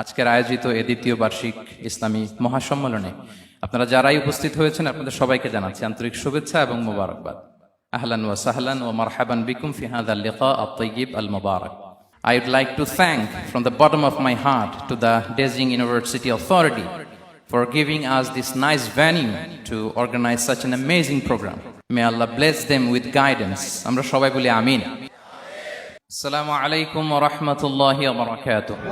আজকের আয়োজিত এ দ্বিতীয় বার্ষিক ইসলামী মহাসম্মেলনে আপনারা যারাই উপস্থিত হয়েছেন আপনাদের সবাইকে জানাচ্ছি আন্তরিক শুভেচ্ছা এবং মোবারকবাদ। আহলান ওয়া সাহলান ওয়া মারহাবান বিকুম ফি হাযাল লিকা আত-তাইয়্যিব আল-মুবারাক। I would like to thank from the bottom of my heart to the Dezhing University Authority for giving us this nice venue to organize such an amazing program. May Allah bless them with guidance. আমরা সবাই বলি আমিন। আসসালামু আলাইকুম ওয়া রাহমাতুল্লাহি ওয়া বারাকাতুহু।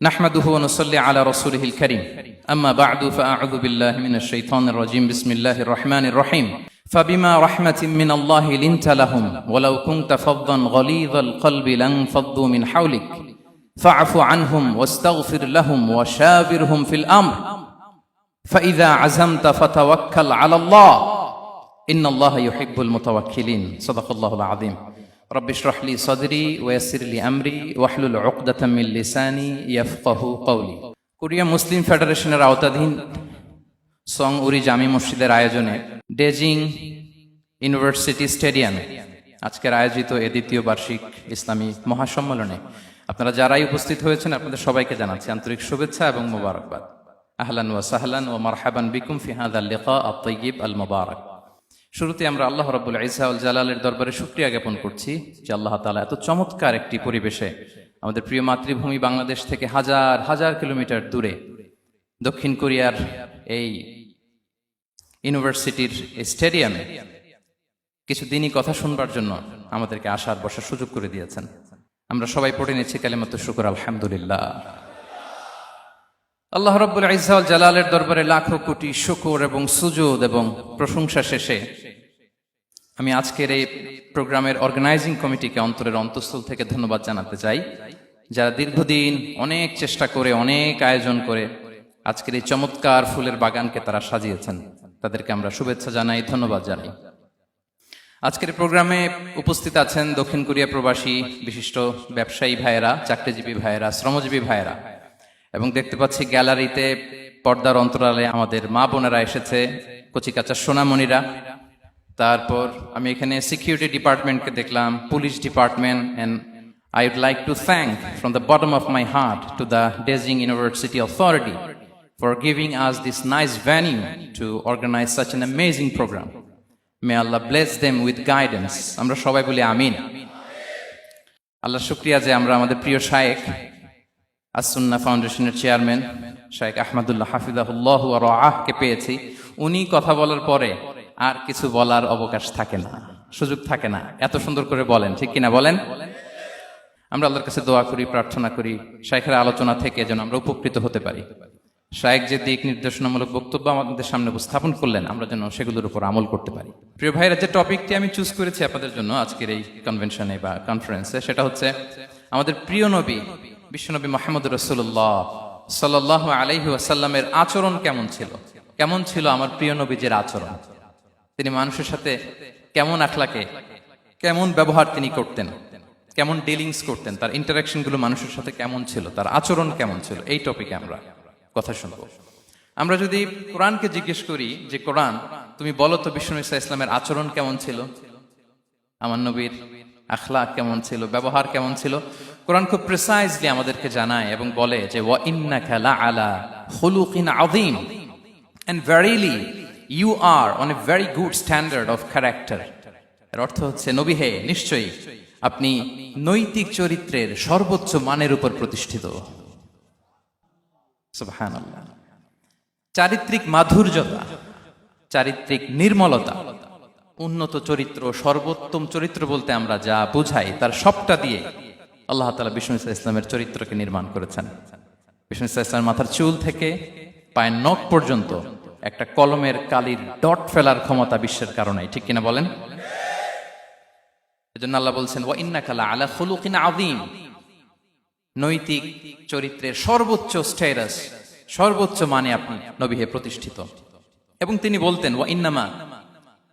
نحمده ونصلي على رسوله الكريم أما بعد فأعوذ بالله من الشيطان الرجيم بسم الله الرحمن الرحيم فبما رحمة من الله لنت لهم ولو كنت فظا غليظ القلب لانفضوا من حولك فاعف عنهم واستغفر لهم وشاورهم في الأمر فإذا عزمت فتوكل على الله إن الله يحب المتوكلين صدق الله العظيم رب اشرح لي صدري ويسر لي أمري واحلل عقدة من لساني يفقه قولي Korea মুসলিম ফেডারেশনের আওতাধীন সং উরি জামি মসজিদের আয়োজনে ডেজিং ইউনিভার্সিটি স্টেডিয়ামে আজকের আয়োজিত এ দ্বিতীয় বার্ষিক ইসলামী মহাসম্মেলনে আপনারা যারাই উপস্থিত হয়েছেন আপনাদের সবাইকে জানাচ্ছি আন্তরিক শুভেচ্ছা এবং মোবারকবাদ। আহলান ওয়া সাহলান ওয়া মারহাবান বিকুম ফি হাযাল লিকা আত-তাইয়্যিব আল-মুবারাক। শুরুতে আমরা আল্লাহ রাব্বুল ইজ্জা ওয়াল জালালের দরবারে শুকরিয়া জ্ঞাপন করছি যে আল্লাহ তাআলা এত চমৎকার একটি পরিবেশে আমাদের প্রিয় মাতৃভূমি বাংলাদেশ থেকে হাজার হাজার কিলোমিটার দূরে দক্ষিণ কোরিয়ার এই ইউনিভার্সিটির স্টেডিয়ামে কিছু দিনই কথা শুনবার জন্য আমাদেরকে আসার বসার সুযোগ করে দিয়েছেন। আমরা সবাই পড়ে নিচ্ছি কালিমাতুশ শুকর আলহামদুলিল্লাহ। আল্লাহ রাব্বুল ইজ্জা ওয়াল জালালের দরবারে লাখো কোটি শুকর এবং সুজুদ এবং প্রশংসা শেষে আমি আজকের এই প্রোগ্রামের অর্গানাইজিং কমিটিকে অন্তরের অন্তঃস্থল থেকে ধন্যবাদ জানাতে চাই, যারা দীর্ঘদিন অনেক চেষ্টা করে অনেক আয়োজন করে আজকের এই চমৎকার ফুলের বাগানকে তারা সাজিয়েছেন। তাদেরকে আমরা শুভেচ্ছা জানাই, ধন্যবাদ জানাই। আজকের প্রোগ্রামে উপস্থিত আছেন দক্ষিণ কোরিয়া প্রবাসী বিশিষ্ট ব্যবসায়ী ভাইয়েরা, চাকরিজীবী ভাইয়েরা, শ্রমজীবী ভাইয়েরা, এবং দেখতে পাচ্ছি গ্যালারিতে পর্দার অন্তরালে আমাদের মা বোনেরা এসেছে, কচিকাচা সোনামণিরা। তারপর আমি এখানে সিকিউরিটি ডিপার্টমেন্টকে দেখলাম, police department, and I would like to thank from the bottom of my heart to the Dezhing University Authority for giving us this nice venue to organize such an amazing program. May Allah bless them with guidance. আমরা সবাই বলি আমিন। আল্লাহ শুকরিয়া যে আমরা আমাদের প্রিয় শায়েখ আস-সুন্নাহ ফাউন্ডেশনের চেয়ারম্যান শায়েখ আহমদুল্লাহ হাফিজাহুল্লাহ ওয়া রাআহকে পেয়েছি। উনি কথা বলার পরে আর কিছু বলার অবকাশ থাকে না, সুযোগ থাকে না, এত সুন্দর করে বলেন, ঠিক কিনা বলেন? আমরা আল্লাহর কাছে দোয়া করি, প্রার্থনা করি শায়েখের আলোচনা থেকে যেন আমরা উপকৃত হতে পারি। শায়েখ যে দিক নির্দেশনামূলক বক্তব্য আমাদের সামনে উপস্থাপন করলেন আমরা যেন সেগুলোর উপর আমল করতে পারি। প্রিয় ভাইরা, যে টপিকটি আমি চুজ করেছি আপনাদের জন্য আজকের এই কনভেনশনে বা কনফারেন্সে, সেটা হচ্ছে আমাদের প্রিয় নবী বিশ্বনবী মুহাম্মদ রাসূলুল্লাহ সাল্লাল্লাহু আলাইহি ওয়াসাল্লামের আচরণ কেমন ছিল। কেমন ছিল আমার প্রিয় নবীজির আচরণ? তিনি মানুষের সাথে কেমন আখলাকে, কেমন ব্যবহার তিনি করতেন, কেমন ডিলিংস করতেন, তার ইন্টারাকশন গুলো মানুষের সাথে কেমন ছিল, তার আচরণ কেমন ছিল, এই টপিকে আমরা কথা শুনব। আমরা যদি কোরআনকে জিজ্ঞেস করি যে কোরআন তুমি বলো তো বিশ্বনবী সাল্লাল্লাহু আলাইহি ওয়াসাল্লামের আচরণ কেমন ছিল, আমার নবীর আখলাক কেমন ছিল, ব্যবহার কেমন ছিল, কোরআন খুব প্রিসাইজলি আমাদেরকে জানায় এবং বলে যে ওয়া ইন্নাকা লাআলা খুলুকিন আযীম, and verily you are on a very good standard of character. এর অর্থ হচ্ছে নবী হে, নিশ্চয়ই আপনি নৈতিক চরিত্রের সর্বোচ্চ মানের উপর প্রতিষ্ঠিত। সুবহানাল্লাহ। চারিত্রিক মাধুর্যতা, চারিত্রিক নির্মলতা, উন্নত চরিত্র, সর্বোত্তম চরিত্র বলতে আমরা যা বুঝাই তার সবটা দিয়ে আল্লাহ তাআলা বিষ্ণু ইসলামের চরিত্রকে নির্মাণ করেছেন। বিষ্ণু ইসলামের মাথার চুল থেকে পায়ের নখ পর্যন্ত একটা কলমের কালির ডট ফেলার ক্ষমতা বিশ্বের কারণে, ঠিক কিনা বলেন? এজন্য আল্লাহ বলছেন ওয়া ইন্নাকা লাআলা খুলুকিন আযীম, নৈতিক চরিত্রের সর্বোচ্চ স্ট্যাটাস, সর্বোচ্চ মানে আপনি নবী হে প্রতিষ্ঠিত। এবং তিনি বলতেন ওয়া ইন্নামা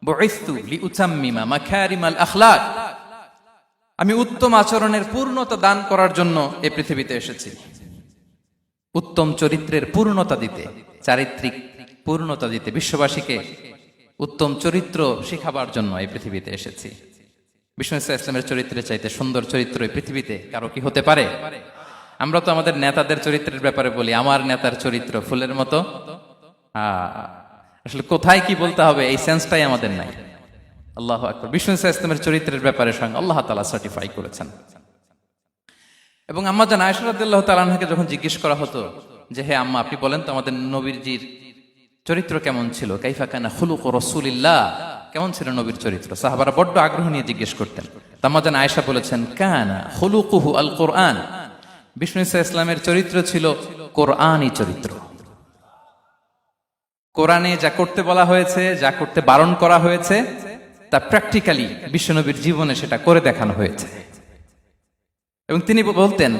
বুইসতু লিউতাম্মিমা মাকারিমাল আখলাক, আমি উত্তম আচরণের পূর্ণতা দান করার জন্য এই পৃথিবীতে এসেছি, উত্তম চরিত্রের পূর্ণতা দিতে, চারিত্রিক পূর্ণতা দিতে, বিশ্ববাসীকে উত্তম চরিত্র শিখাবার জন্য এই পৃথিবীতে এসেছি। বিষ্ণু ইসলামের চরিত্রের চাইতে সুন্দর চরিত্র এই পৃথিবীতে কারো কি হতে পারে? আমরা তো আমাদের নেতাদের চরিত্রের ব্যাপারে বলি, আমার নেতার চরিত্র ফুলের মতো। আসলে কোথায় কি বলতে হবে এই সেন্সটাই আমাদের নাই। আল্লাহু আকবার। বিষ্ণু ইসলামের চরিত্রের ব্যাপারে স্বয়ং আল্লাহ তাআলা সার্টিফাই করেছেন। এবং আম্মা জান আয়েশা রাদিয়াল্লাহু তাআলা আনহাকে যখন জিজ্ঞেস করা হতো যে হে আম্মা, আপনি বলেন তো আমাদের নবীজির চরিত্র কেমন ছিল, কাইফা কানা খুলুক রাসূলিল্লাহ, কেমন ছিল নবীর চরিত্র, সাহাবারা বড্ড আগ্রহ নিয়ে জিজ্ঞেস করতেন। আম্মা জান আয়েশা বলেছেন কানা খুলুকুহু আল কোরআন, বিষ্ণু ইসলামের চরিত্র ছিল কোরআনী চরিত্র। কোরআনে যা করতে বলা হয়েছে, যা করতে বারণ করা হয়েছে, তা প্র্যাকটিক্যালি বিশ্বনবীর জীবনে সেটা করে দেখানো হয়েছে। এবং তিনি বলতেন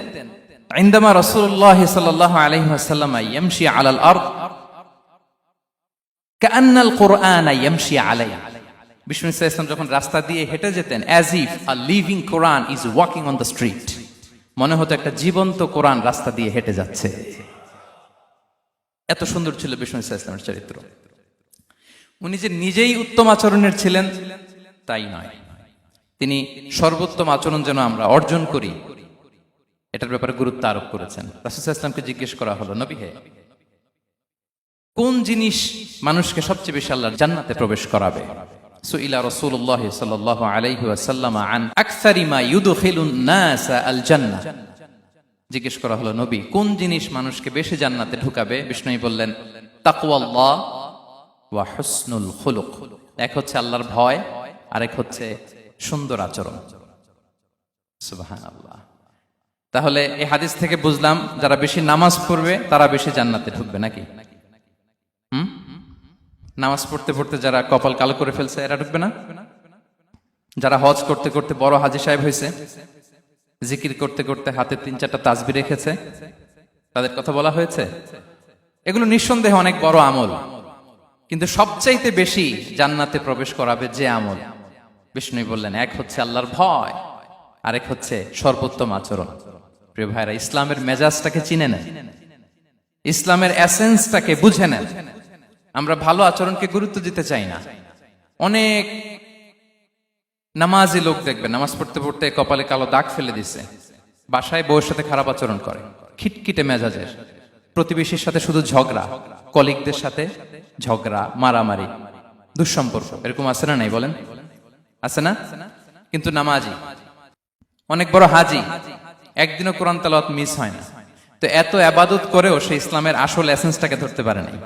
ইনদামা রাসূলুল্লাহ সাল্লাল্লাহু আলাইহি ওয়াসাল্লাম ইয়ামশি আলাল আরদ কাআন্নাল কুরআন ইয়ামশি আলাইহি, বিষ্ণু ইসলাম যখন রাস্তা দিয়ে হেঁটে যেতেন as if a living Quran is walking on the street, মনে হতো একটা জীবন্ত কোরআন রাস্তা দিয়ে হেঁটে যাচ্ছে। এত সুন্দর ছিল বিষ্ণু ইসলামের চরিত্র। উনি যে নিজেই উত্তম আচরণের ছিলেন তাই নয়, তিনি সর্বোত্তম আচরণ যেন আমরা অর্জন করি এটার ব্যাপারে গুরুত্ব আরোপ করেছেন। রাসূল সাল্লাল্লাহু আলাইহি ওয়াসাল্লামকে জিজ্ঞেস করা হলো, নবী হে, কোন জিনিস মানুষকে সবচেয়ে বেশি আল্লাহর জান্নাতে প্রবেশ করাবে? সুইলা রাসূলুল্লাহ সাল্লাল্লাহু আলাইহি ওয়াসাল্লাম আন আকসারি মা ইউদখিলুন নাস আল জান্নাহ, জিজ্ঞেস করা হলো নবী কোন জিনিস মানুষকে বেশি জান্নাতে ঢুকাবে? বিষ্ণু বললেন তাকওয়াল্লাহ ওয়া হুসনুল খুলুক, এক হচ্ছে আল্লাহর ভয়, আরেক হচ্ছে সুন্দর আচরণ। সুবহানাল্লাহ। তাহলে এই হাদিস থেকে বুঝলাম যারা বেশি নামাজ পড়বে তারা বেশি জান্নাতে ঢুকবে নাকি? নামাজ পড়তে পড়তে যারা কপাল কালো করে ফেলছে এরা ঢুকবে না? যারা হজ করতে করতে বড় হাজী সাহেব হয়েছে, জিকির করতে করতে হাতে 3-4টা তাসবিহ রেখেছে, তাদের কথা বলা হয়েছে। এগুলো নিঃসন্দেহে অনেক বড় আমল, কিন্তু সবচাইতে বেশি জান্নাতে প্রবেশ করাবে যে আমল, বিষ্ণু বললেন এক হচ্ছে আল্লাহর ভয়, আরেক হচ্ছে সর্বোত্তম আচরণ। প্রিয় ভাইরা, ইসলামের মেজাজটাকে চিনে নেন, ইসলামের এসেন্সটাকে বুঝে নেন। আমরা ভালো আচরণকে গুরুত্ব দিতে চাই না। অনেক নামাজি লোক দেখবেন নামাজ পড়তে পড়তে কপালে কালো দাগ ফেলে দিছে, বাসায় বউয়ের সাথে খারাপ আচরণ করে, খিটখিটে মেজাজের, প্রতিবেশীর সাথে শুধু ঝগড়া, কলিগদের সাথে ঝগড়া, মারামারি, দুঃসম্পর্ক, এরকম আছে না নাই বলেন? আছে না? কিন্তু নামাজি, অনেক বড় হাজি, একদিনও কোরআন তেলাওয়াত মিস হয় না, তো এত ইবাদত করেও সে ইসলামের আসল এসেন্সটাকে ধরতে পারে নাই।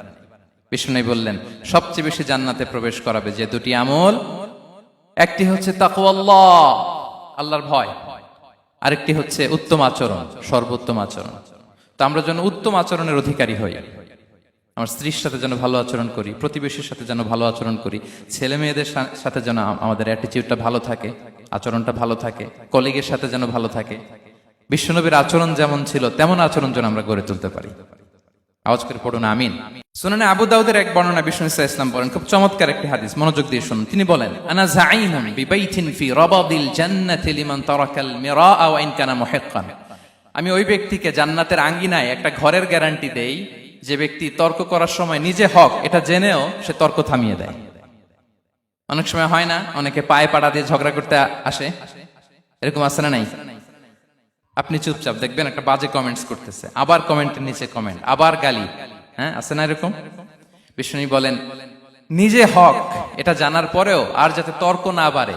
বিষ্ণু বললেন সবচেয়ে বেশি জান্নাতে প্রবেশ করাবে যে দুটি আমল, একটি হচ্ছে তাকওয়াল্লাহ, আল্লাহর ভয়, আরেকটি হচ্ছে উত্তম আচরণ, সর্বোত্তম আচরণ। তো আমরা যেন উত্তম আচরণের অধিকারী হই, আমার স্ত্রীর সাথে যেন ভালো আচরণ করি, প্রতিবেশীর সাথে যেন ভালো আচরণ করি, ছেলে মেয়েদের সাথে যেন আমাদের অ্যাটিটিউডটা ভালো থাকে, আচরণটা ভালো থাকে, কলিগের সাথে যেন ভালো থাকে। বিশ্বনবীর আচরণ যেমন ছিল তেমন আচরণ যেন আমরা গড়ে তুলতে পারি। আওয়াজ করে পড়ুন আমিন। সুনানে আবু দাউদের এক বর্ণনা বিষ্ণু ইসলাম বলেন, খুব চমৎকার একটি হাদিস, মনোযোগ দিয়ে শুনুন। তিনি বলেন আনা যাঈমুন বিবাইতিন ফি রাবাদিল জান্নাতি লিমান তারাকাল মিরাআ ওয়া ইন কানা মুহিক্কান, আমি ওই ব্যক্তিকে জান্নাতের আঙ্গিনায় একটা ঘরের গ্যারান্টি দেই যে ব্যক্তি তর্ক করার সময় নিজে হক এটা জেনেও সে তর্ক থামিয়ে দেয়। অনেক সময় হয় না, অনেকে পায়ে পাড়া দিয়ে ঝগড়া করতে আসে, এরকম আছে না নাই? আপনি চুপচাপ দেখবেন একটা বাজে কমেন্টস করতেছে, আবার কমেন্টের নিচে কমেন্ট, আবার গালি, হ্যাঁ আছে না এরকম? বিষ্ণু বলেন নিজে হক এটা জানার পরেও আর যাতে তর্ক না বাড়ে,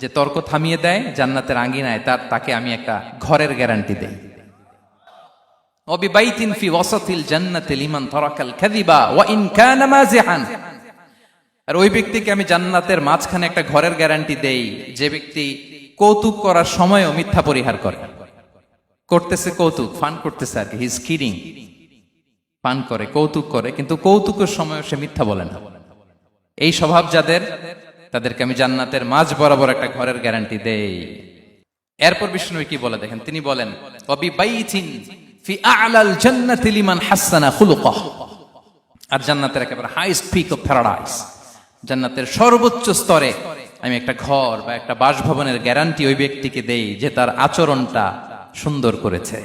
যে তর্ক থামিয়ে দেয় জান্নাতের আঙ্গিনায়, তাকে আমি একটা ঘরের গ্যারান্টি দেই। ওয়াবিবাইতিন ফি ওয়াসাতিল জান্নাতি লিমান তারাকাল কাযিবা ওয়া ইন কানা মাযিহান, আর ওই ব্যক্তিকে আমি জান্নাতের মাঝখানে একটা ঘরের গ্যারান্টি দেই যে ব্যক্তি কৌতুক করার সময়ও মিথ্যা পরিহার করে। করতেছে কৌতুক, ফান করতেছে আর কি, হি ইজ কিডিং, ফান করে, কৌতুক করে, কিন্তু কৌতুকের সময়ও সে মিথ্যা বলে না। এই স্বভাব যাদের, তাদেরকে আমি জান্নাতের মাঝ বরাবর একটা ঘরের গ্যারান্টি দেই। এরপর বিষ্ণু কি বলে দেখেন, তিনি বলেন ওয়াবিবাইতিন ফি আ'লাল জান্নাতি লিমান হাসানা খুলুকাহ, আর জান্নাতের একেবারে হাইস্ট পিক অফ প্যারাডাইস, জান্নাতের সর্বোচ্চ স্তরে আমি একটা ঘর বা একটা বাসভবনের গ্যারান্টি ওই ব্যক্তিকে দেই যে তার আচরণটা সুন্দর করেছে,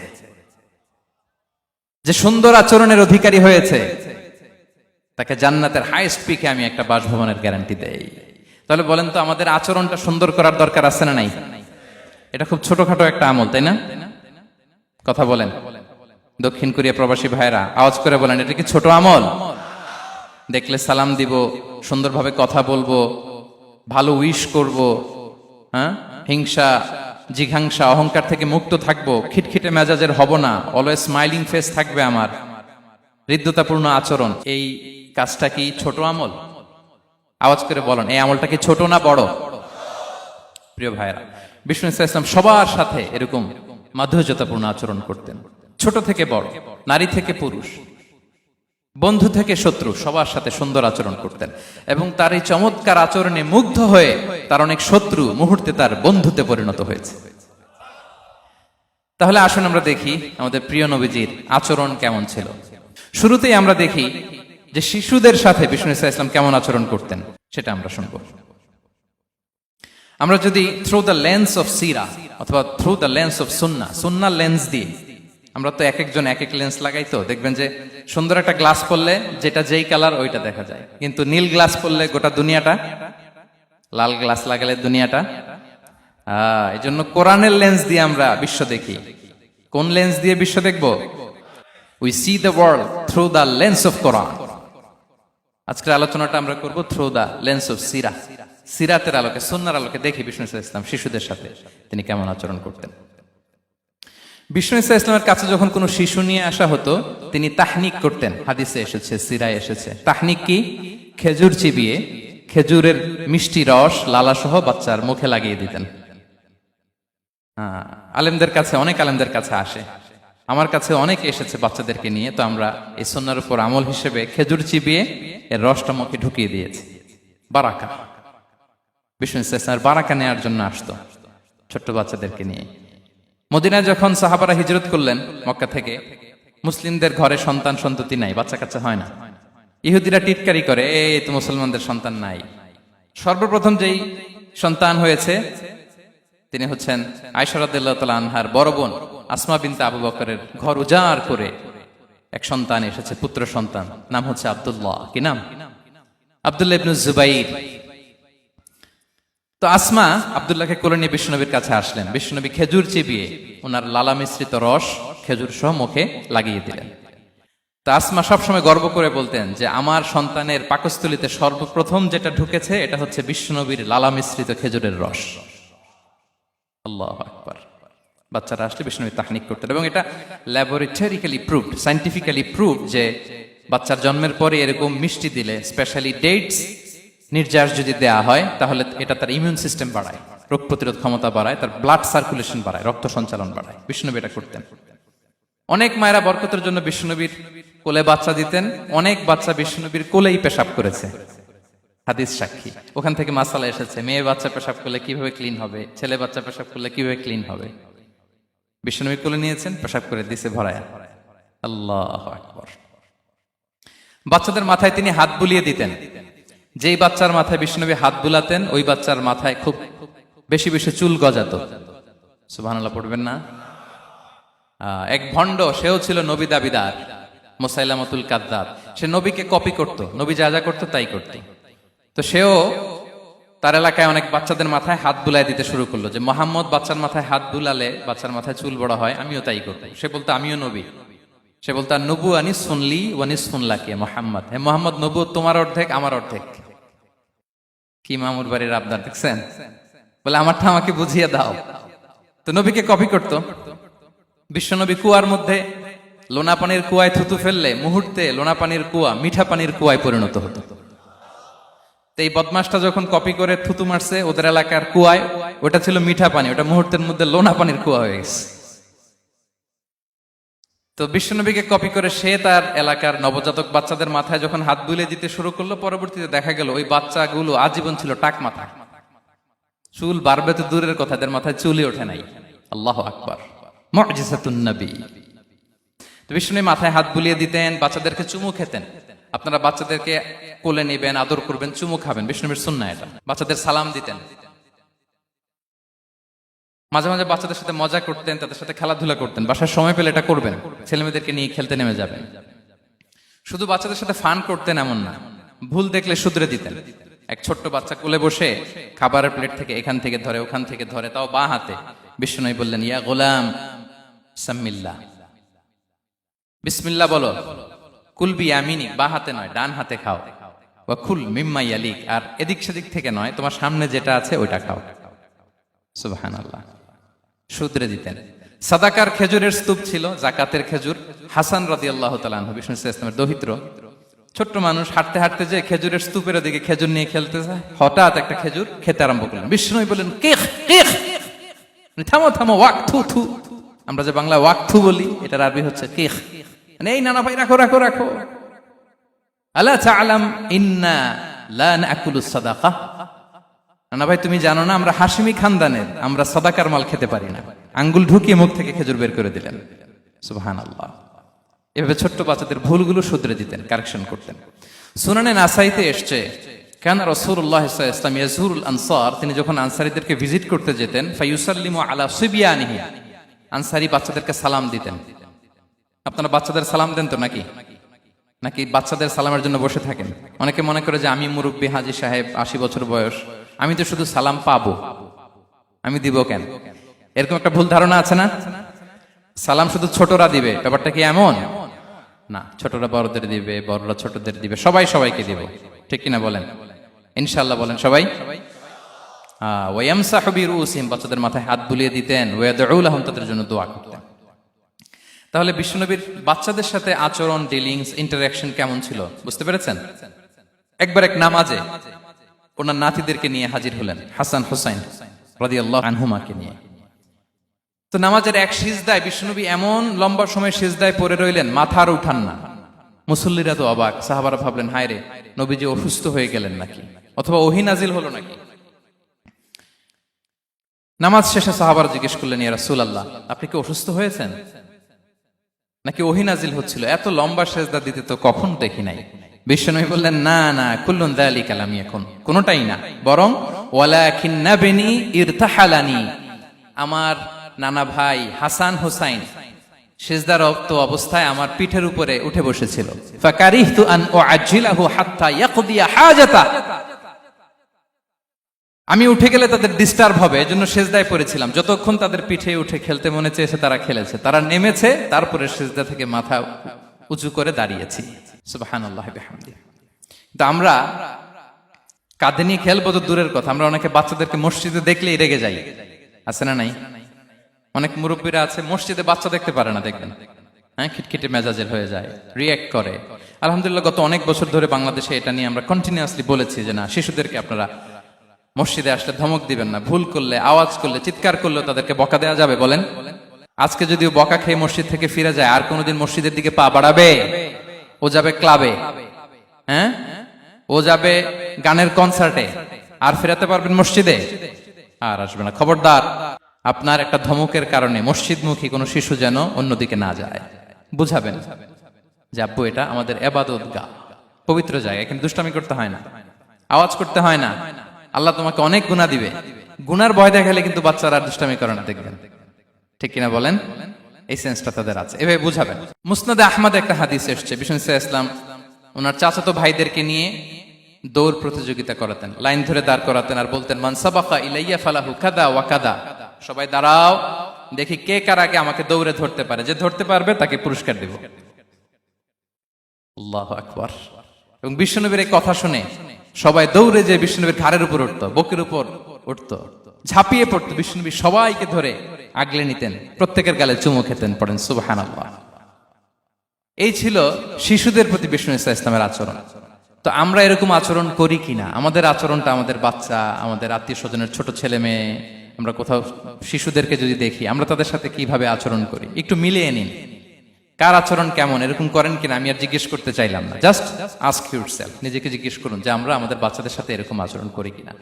যে সুন্দর আচরণের অধিকারী হয়েছে, তাকে জান্নাতের হাইস্ট পিকে আমি একটা বাসভবনের গ্যারান্টি দেই। তাহলে বলেন তো আমাদের আচরণটা সুন্দর করার দরকার আছে না নাই? এটা খুব ছোটখাটো একটা আমল, তাই না? কথা বলেন। দক্ষিণ কোরিয়া প্রবাসী ভাইরা আওয়াজ করে বলেন, এটা কি ছোট আমল? দেখলে সালাম দিব, সুন্দরভাবে কথা বলবো, ভালো উইশ করব, হ্যাঁ, হিংসা জিঘাংসা অহংকার থেকে মুক্ত থাকবো, খিটখিটে মেজাজের হব না, অলওয়েজ স্মাইলিং ফেস থাকবে আমার, হৃদ্যতাপূর্ণ আচরণ। এই কাজটা কি ছোট আমল? আওয়াজ করে বলেন, এই আমলটা কি ছোট না বড়? প্রিয় ভাইরা, বিষ্ণু ইসলাম সবার সাথে এরকম মাধুর্যতাপূর্ণ আচরণ করতেন, ছোট থেকে বড়, নারী থেকে পুরুষ, বন্ধু থেকে শত্রু, সবার সাথে সুন্দর আচরণ করতেন। এবং তার এই চমৎকার আচরণে মুগ্ধ হয়ে তার অনেক শত্রু মুহূর্তে তার বন্ধুতে পরিণত হয়েছে। তাহলে আসুন আমরা দেখি আমাদের প্রিয় নবীজির আচরণ কেমন ছিল। শুরুতেই আমরা দেখি যে শিশুদের সাথে বিষ্ণু ইসলাম কেমন আচরণ করতেন, সেটা আমরা শুনব। আমরা যদি থ্রু দ্য লেন্স অফ সিরা অথবা through the lens of Sunnah lens দিয়ে, আমরা তো এক একজন এক এক লেন্স লাগাই, তো দেখবেন যে সুন্দর একটা গ্লাস পরলে যেটা যেই কালার ওইটা দেখা যায়, কিন্তু নীল গ্লাস পরলে গোটা দুনিয়াটা, লাল গ্লাস লাগালে দুনিয়াটা। এই জন্য কোরআনের লেন্স দিয়ে আমরা বিশ্ব দেখি। কোন লেন্স দিয়ে বিশ্ব দেখব? We see the world through the lens of Quran. আজকের আলোচনাটা আমরা করব থ্রু দ্য লেন্স অফ সিরা, সিরাতের আলোকে, সুন্নাহর আলোকে দেখি বিষ্ণু ইসলাম শিশুদের সাথে তিনি কেমন আচরণ করতেন। বিষ্ণু ইসলামের কাছে যখন কোনো শিশু নিয়ে আসা হতো, তিনি তাহনিক করতেন। হাদিসে এসেছে, সিরায় এসেছে। তাহনিক কি? খেজুর চিবিয়ে খেজুরের মিষ্টি রস লালাসহ বাচ্চার মুখে লাগিয়ে দিতেন। আলেমদের কাছে, অনেক আলেমদের কাছে আসে, আমার কাছে অনেকে এসেছে বাচ্চাদেরকে নিয়ে, তো আমরা এই সুন্নাহর উপর আমল হিসেবে খেজুর চিবিয়ে এর রসটা মুখে ঢুকিয়ে দিয়েছি। বারাকা, বিষ্ণু ইসলামের বারাকা নেওয়ার জন্য আসতো ছোট্ট বাচ্চাদেরকে নিয়ে। মদিনায় যখন সাহাবারা হিজরত করলেন মক্কা থেকে, মুসলিমদের ঘরে সন্তান সন্ততি নাই, বাচ্চা কাচ্চা হয় না। ইহুদিরা টিটকারি করে, এই তো মুসলমানদের সন্তান নাই। সর্বপ্রথম যেই সন্তান হয়েছে তিনি হচ্ছেন আয়েশা রাদিয়াল্লাহু তাআলা আনহার বড় বোন আসমা বিনতে আবু বকরের ঘর উজাড় করে এক সন্তান এসেছে, পুত্র সন্তান, নাম হচ্ছে আব্দুল্লাহ। কি নাম? আব্দুল্লাহ ইবনে জুবাইর। তো আসমা আব্দুল্লাহকে কোলে নিয়ে বিশ্বনবীর কাছে আসলেন। বিশ্বনবী খেজুর চিবিয়ে ওনার লালা মিশ্রিত রস খেজুর সহ মুখে লাগিয়ে দিলেন। তা আসমা সবসময় গর্ব করে বলতেন যে আমার সন্তানের পাকস্থলীতে সর্বপ্রথম যেটা ঢুকেছে এটা হচ্ছে বিশ্বনবীর লালা মিশ্রিত খেজুরের রস। আল্লাহু আকবার। বাচ্চারা আসলে বিশ্বনবী তাহনিক করতেন, এবং এটা ল্যাবরেটরিক্যালি প্রুভড, সায়েন্টিফিক্যালি প্রুভড যে বাচ্চার জন্মের পরে এরকম মিষ্টি দিলে, স্পেশালি ডেটস নির্যাস যদি দেয়া হয়, তাহলে এটা তার ইমিউন সিস্টেম বাড়ায়, রোগ প্রতিরোধ ক্ষমতা বাড়ায়, তার ব্লাড সার্কুলেশন বাড়ায়, রক্ত সঞ্চালন বাড়ায়। বিষ্ণুনবী এটা করতেন। অনেক মায়েরা বরকতের জন্য বিষ্ণুনবীর কোলে বাচ্চা দিতেন। অনেক বাচ্চা বিষ্ণুনবীর কোলেই পেশাব করেছে, হাদিস সাক্ষী। ওখান থেকে মাসালা এসেছে, মেয়ে বাচ্চা পেশাব করলে কিভাবে ক্লিন হবে, ছেলে বাচ্চা পেশাব করলে কিভাবে ক্লিন হবে। বিষ্ণুনবী কোলে নিয়েছেন, পেশাব করে দিছে ভরায়া। আল্লাহু আকবার। বাচ্চাদের মাথায় তিনি হাত বুলিয়ে দিতেন। যেই বাচ্চার মাথায় বিষ্ণুনবী হাত বুলাতেন, ওই বাচ্চার মাথায় খুব বেশি বেশি চুল গজাতো। সুবহানাল্লাহ পড়বেন না? এক ভণ্ড, সেও ছিল নবী দাবিদার, মুসাইলামাতুল কাযযাব। সে নবীকে কপি করত, নবী যা যা করতো তাই করত। তো সেও তার এলাকায় অনেক বাচ্চাদের মাথায় হাত বুলাই দিতে শুরু করলো, যে মোহাম্মদ বাচ্চার মাথায় হাত বুলালে বাচ্চার মাথায় চুল বড় হয়, আমিও তাই করব। সে বলতো আমিও নবী। সে বলতো নবু আনিস শুনলি ওয়ানিস শুনলাকে মোহাম্মদ, হে মোহাম্মদ, নবু তোমার অর্ধেক আমার অর্ধেক। কি মামুর বাড়ির আবদার দেখছেন? বলে আমারটা আমাকে বুঝিয়ে দাও। তো নবীকে কপি করত। বিশ্বনবী কুয়ার মধ্যে লোনা পানির কুয়ায় থুতু ফেললে মুহূর্তে লোনা পানির কুয়া মিঠা পানির কুয়ায় পরিণত হতো। তো এই বদমাসটা যখন কপি করে থুতু মারছে ওদের এলাকার কুয়ায়, ওটা ছিল মিঠা পানি, ওটা মুহূর্তের মধ্যে লোনা পানির কুয়া হয়ে গেছে। তো বিশ্বনবীকে কপি করে সে তার এলাকার নবজাতক বাচ্চাদের মাথায় যখন হাত বুলিয়ে দিতে শুরু করলো, পরবর্তীতে দেখা গেল ওই বাচ্চাগুলো আজীবন ছিল টাক মাথা। চুল বাড়বে তো দূরের কথা, এদের মাথায় চুলই ওঠে নাই। আল্লাহু আকবার, মুজিজাতুন নবী। তো বিষ্ণু মাথায় হাত বুলিয়ে দিতেন, বাচ্চাদেরকে চুমু খেতেন। আপনারা বাচ্চাদেরকে কোলে নেবেন, আদর করবেন, চুমু খাবেন, বিষ্ণুবীর সুন্নাহ এটা। বাচ্চাদের সালাম দিতেন। মাঝে মাঝে বাচ্চাদের সাথে মজা করতেন, তাদের সাথে খেলাধুলা করতেন। বাসার সময় পেলে এটা করবেন, ছেলেমেয়েদেরকে নিয়ে খেলতে নেমে যাবেন। শুধু বাচ্চাদের সাথে ফান করতেন এমন না, ভুল দেখলে শুধরে দিতেন। এক ছোট্ট বাচ্চা কোলে বসে খাবারের প্লেট থেকে এখান থেকে ধরে ওখান থেকে ধরে, তাও বাঁ হাতে। বিষ্ণু বললেন, ইয়া গোলাম সাম্মিল্লাহ, বিসমিল্লাহ বলো, কুলবি ইয়ামিনি, বাঁ হাতে নয় ডান হাতে খাও, ওয়া কুল মিম্মা ইয়ালিক, আর এদিক সেদিক থেকে নয়, তোমার সামনে যেটা আছে ওইটা খাও। সুবহানাল্লাহ। শুধরে দিতেন। সাদাকার খেজুরের স্তূপ ছিল, জাকাতের খেজুর। হাসান রাদিয়াল্লাহু তাআলা আনহু, বিষ্ণু ইসলামের দৌহিত্র, ছোট্ট মানুষ, হাঁটতে হাঁটতে যে খেজুরের স্তূপের দিকে খেজুর নিয়ে খেলতে যায়, হঠাৎ একটা খেজুর খেতে আরম্ভ করলেন। বিষ্ণু বললেন, কেখ কেখ, থামো থামো, ওয়াক থু থু। আমরা যে বাংলা ওয়াক থু বলি, এটার আরবি হচ্ছে কেখ। মানে এই নানা ভাই রাখো রাখো রাখো। আলা তাআলাম ইন্না লা নাকুলুস সাদাকা, নানা ভাই তুমি জানো না আমরা হাশিমি খানদানের, আমরা সাদাকার মাল খেতে পারি না। আঙ্গুল ঢুকিয়ে মুখ থেকে খেজুর বের করে দিলেন। সুবহানাল্লাহ। এভাবে ছোট্ট বাচ্চাদের ভুলগুলো শুধরে দিতেন, কারেকশন করতেন। সুনানে নাসাইতে এসছে, কানা রাসূলুল্লাহ সাল্লাল্লাহু আলাইহি ওয়াসাল্লাম ইয়াজুরুল আনসার, তিনি যখন আনসারীদেরকে ভিজিট করতে যেতেন, ফায়ুসাল্লিমু আলা সিবিয়ানিহি, আনসারী বাচ্চাদেরকে সালাম দিতেন। আপনারা বাচ্চাদের সালাম দেন তো নাকি? নাকি বাচ্চাদের সালামের জন্য বসে থাকেন? অনেকে মনে করে যে আমি মুরব্বী হাজী সাহেব, 80 বছর বয়স, আমি তো শুধু সালাম পাবো, আমি দিব কেন? এরকম একটা ভুল ধারণা আছে না? সালাম শুধু ছোটরা দিবে, ব্যাপারটা কি এমন না? ছোটরা বড়দের দিবে, বড়রা ছোটদের দিবে, সবাই সবাইকে দিব, ঠিক কিনা বলেন? ইনশাআল্লাহ বলেন সবাই। ওয়ায়ামসাহু বিরুসিহিম, বাচ্চাদের মাথায় হাত বুলিয়ে দিতেন। ওয়ায়াদউ লাহুম, তাদের জন্য দোয়া করতেন। তাহলে বিশ্বনবীর বাচ্চাদের সাথে আচরণ, ডিলিংস, ইন্টারঅ্যাকশন কেমন ছিল বুঝতে পেরেছেন? একবার এক নামাজে ওনার নাতিদেরকে নিয়ে হাজির হলেন, হাসান হুসাইন রাদিয়াল্লাহু আনহুমাকে নিয়ে। তো নামাজের এক সিজদায় বিশ্বনবী এমন লম্বা সময় সিজদায় পড়ে রইলেন, মাথা আর উঠান না। মুসল্লিরা তো অবাক, সাহাবারা ভাবলেন, হায় রে, নবীজি অসুস্থ হয়ে গেলেন নাকি, অথবা ওহী নাজিল হলো নাকি। নামাজ শেষে সাহাবারা জিজ্ঞেস করলেন, ইয়া রাসূলুল্লাহ, আপনি কি অসুস্থ হয়েছেন নাকি ওহী নাজিল হচ্ছিল? এত লম্বা সিজদা দিতে তো কখন দেখি নাই। বিশ্বনবী বললেন, না না, কুল্লুন যালিকা লাম ইয়াকুন, কোনটাই না, বরং ওয়ালাকিন নাবনি ইরতাহালানি, আমার নানা ভাই হাসান হুসাইন সিজদারত অবস্থায় আমার পিঠের উপরে উঠে বসেছিল। ফাকারিহতু আন উআজ্জিলাহু হাত্তা ইয়াকদিয়া হাজাতা, আমি উঠে গেলে তাদের ডিস্টার্ব হবে, এজন্য সিজদায় পড়েছিলাম। যতক্ষণ তাদের পিঠে উঠে খেলতে মনে চেয়েছে তারা খেলেছে, তারা নেমেছে, তারপরে সিজদা থেকে মাথা উঁচু করে দাঁড়িয়েছি। সুবহানাল্লাহি বিহামদিহি। তো আমরা কাঁধে নিয়ে খেলবো তো দূরের কথা, আমরা অনেকে বাচ্চাদেরকে মসজিদে দেখলেই রেগে যাই, আছে না নাই? অনেক মুরব্বীরা আছে মসজিদে বাচ্চা দেখতে পারে না, দেখবেন, হ্যাঁ, খিটখিটে মেজাজের হয়ে যায়, রিয়্যাক্ট করে। আলহামদুলিল্লাহ গত অনেক বছর ধরে বাংলাদেশে এটা নিয়ে আমরা কন্টিনিউয়াসলি বলেছি যে না, শিশুদেরকে আপনারা মসজিদে আসলে ধমক দিবেন না, ভুল করলে, আওয়াজ করলে, চিৎকার করলে তাদেরকে বকা দেওয়া যাবে? বলেন। আজকে যদিও বকা খেয়ে মসজিদ থেকে ফিরে যায়, আর কোনোদিন মসজিদের দিকে পা বাড়াবে? ও যাবে ক্লাবে, হ্যাঁ, ও যাবে গানের কনসার্টে, আর ফেরাতে পারবেন মসজিদে? আর আসবে না। খবরদার, আপনার একটা ধমকের কারণে মসজিদমুখী কোনো শিশু যেন অন্যদিকে না যায়। বুঝাবেন যে আব্বু, এটা আমাদের ইবাদতগাহ, পবিত্র জায়গা, এখানে দুষ্টামি করতে হয় না, আওয়াজ করতে হয় না, আল্লাহ তোমাকে অনেক গুনাহ দিবে। গুনার ভয় দেখালে কিন্তু বাচ্চারা আর দুষ্টামি করে না, দেখবেন, ঠিক কিনা বলেন? এই সেন্সটা তাদের আছে, এভাবে বুঝাবেন। মুসনাদে আহমদে একটা হাদিস এসেছে, বিষ্ণু ইসলাম ওনার চাচাতো ভাইদেরকে নিয়ে দৌড় প্রতিযোগিতা করাতেন, লাইন ধরে দাঁড় করাতেন, আর বলতেন, মান সাবাকা ইলাইয়া ফালাহু কাদা ওয়া কাদা, সবাই দাঁড়াও, দেখি কে কার আগে আমাকে দৌড়ে ধরতে পারে, যে ধরতে পারবে তাকে পুরস্কার দেব। আল্লাহু আকবার। এবং বিশ্বনবীর এই কথা শুনে সবাই দৌড়ে যে বিশ্বনবীর ঘাড়ের উপর উঠতো, বুকের উপর উঠতো, ঝাঁপিয়ে পড়তো, বিশ্বনবী সবাইকে ধরে আগলে নিতেন, প্রত্যেকের গালে চুমু খেতেন। পড়েন সুবহানাল্লাহ। এই ছিল শিশুদের প্রতি বিষ্ণু ইসলামের আচরণ। তো আমরা এরকম আচরণ করি কিনা? আমাদের আচরণটা আমাদের বাচ্চা, আমাদের আত্মীয় স্বজনের ছোট ছেলে মেয়ে, আমরা কোথাও শিশুদেরকে যদি দেখি, আমরা তাদের সাথে কিভাবে আচরণ করি, একটু মিলিয়ে নিন কার আচরণ কেমন। এরকম করেন কিনা আমি আর জিজ্ঞেস করতে চাইলাম না, জাস্ট আস্ক ইউরসেলফ, নিজেকে জিজ্ঞেস করুন যে আমরা আমাদের বাচ্চাদের সাথে এরকম আচরণ করি কিনা।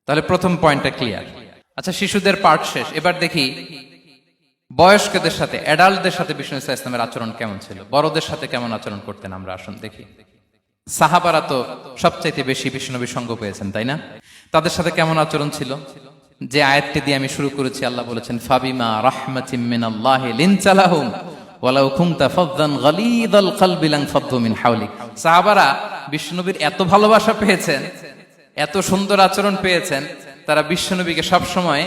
তাহলে প্রথম পয়েন্টটা ক্লিয়ার। আচ্ছা, শিশুদের পার্ট শেষ, এবার দেখি বয়স্কদের সাথে, অ্যাডাল্টদের সাথে বিষ্ণু ইসলামের আচরণ কেমন ছিল, বড়দের সাথে কেমন আচরণ করতেন। আমরা আসুন দেখি। সাহাবারা তো সবচাইতে বেশি বিষ্ণুনবীর সঙ্গ পেয়েছেন, তাই না? তাদের সাথে কেমন আচরণ ছিল? যে আয়াতটি দিয়ে আমি শুরু করেছি, আল্লাহ বলেছেন, ফাবিমা রাহমাতিম মিনাল্লাহি লিনতা লাহুম ওয়ালাউ কুনতা ফাযযান গালিযাল কলবি লানফাদ্দু মিন হাওলিক। সাহাবারা বিষ্ণুনবীর এত ভালোবাসা পেয়েছেন এত সুন্দর আচরণ পেয়েছেন, তারা বিশ্বনবীকে সবসময়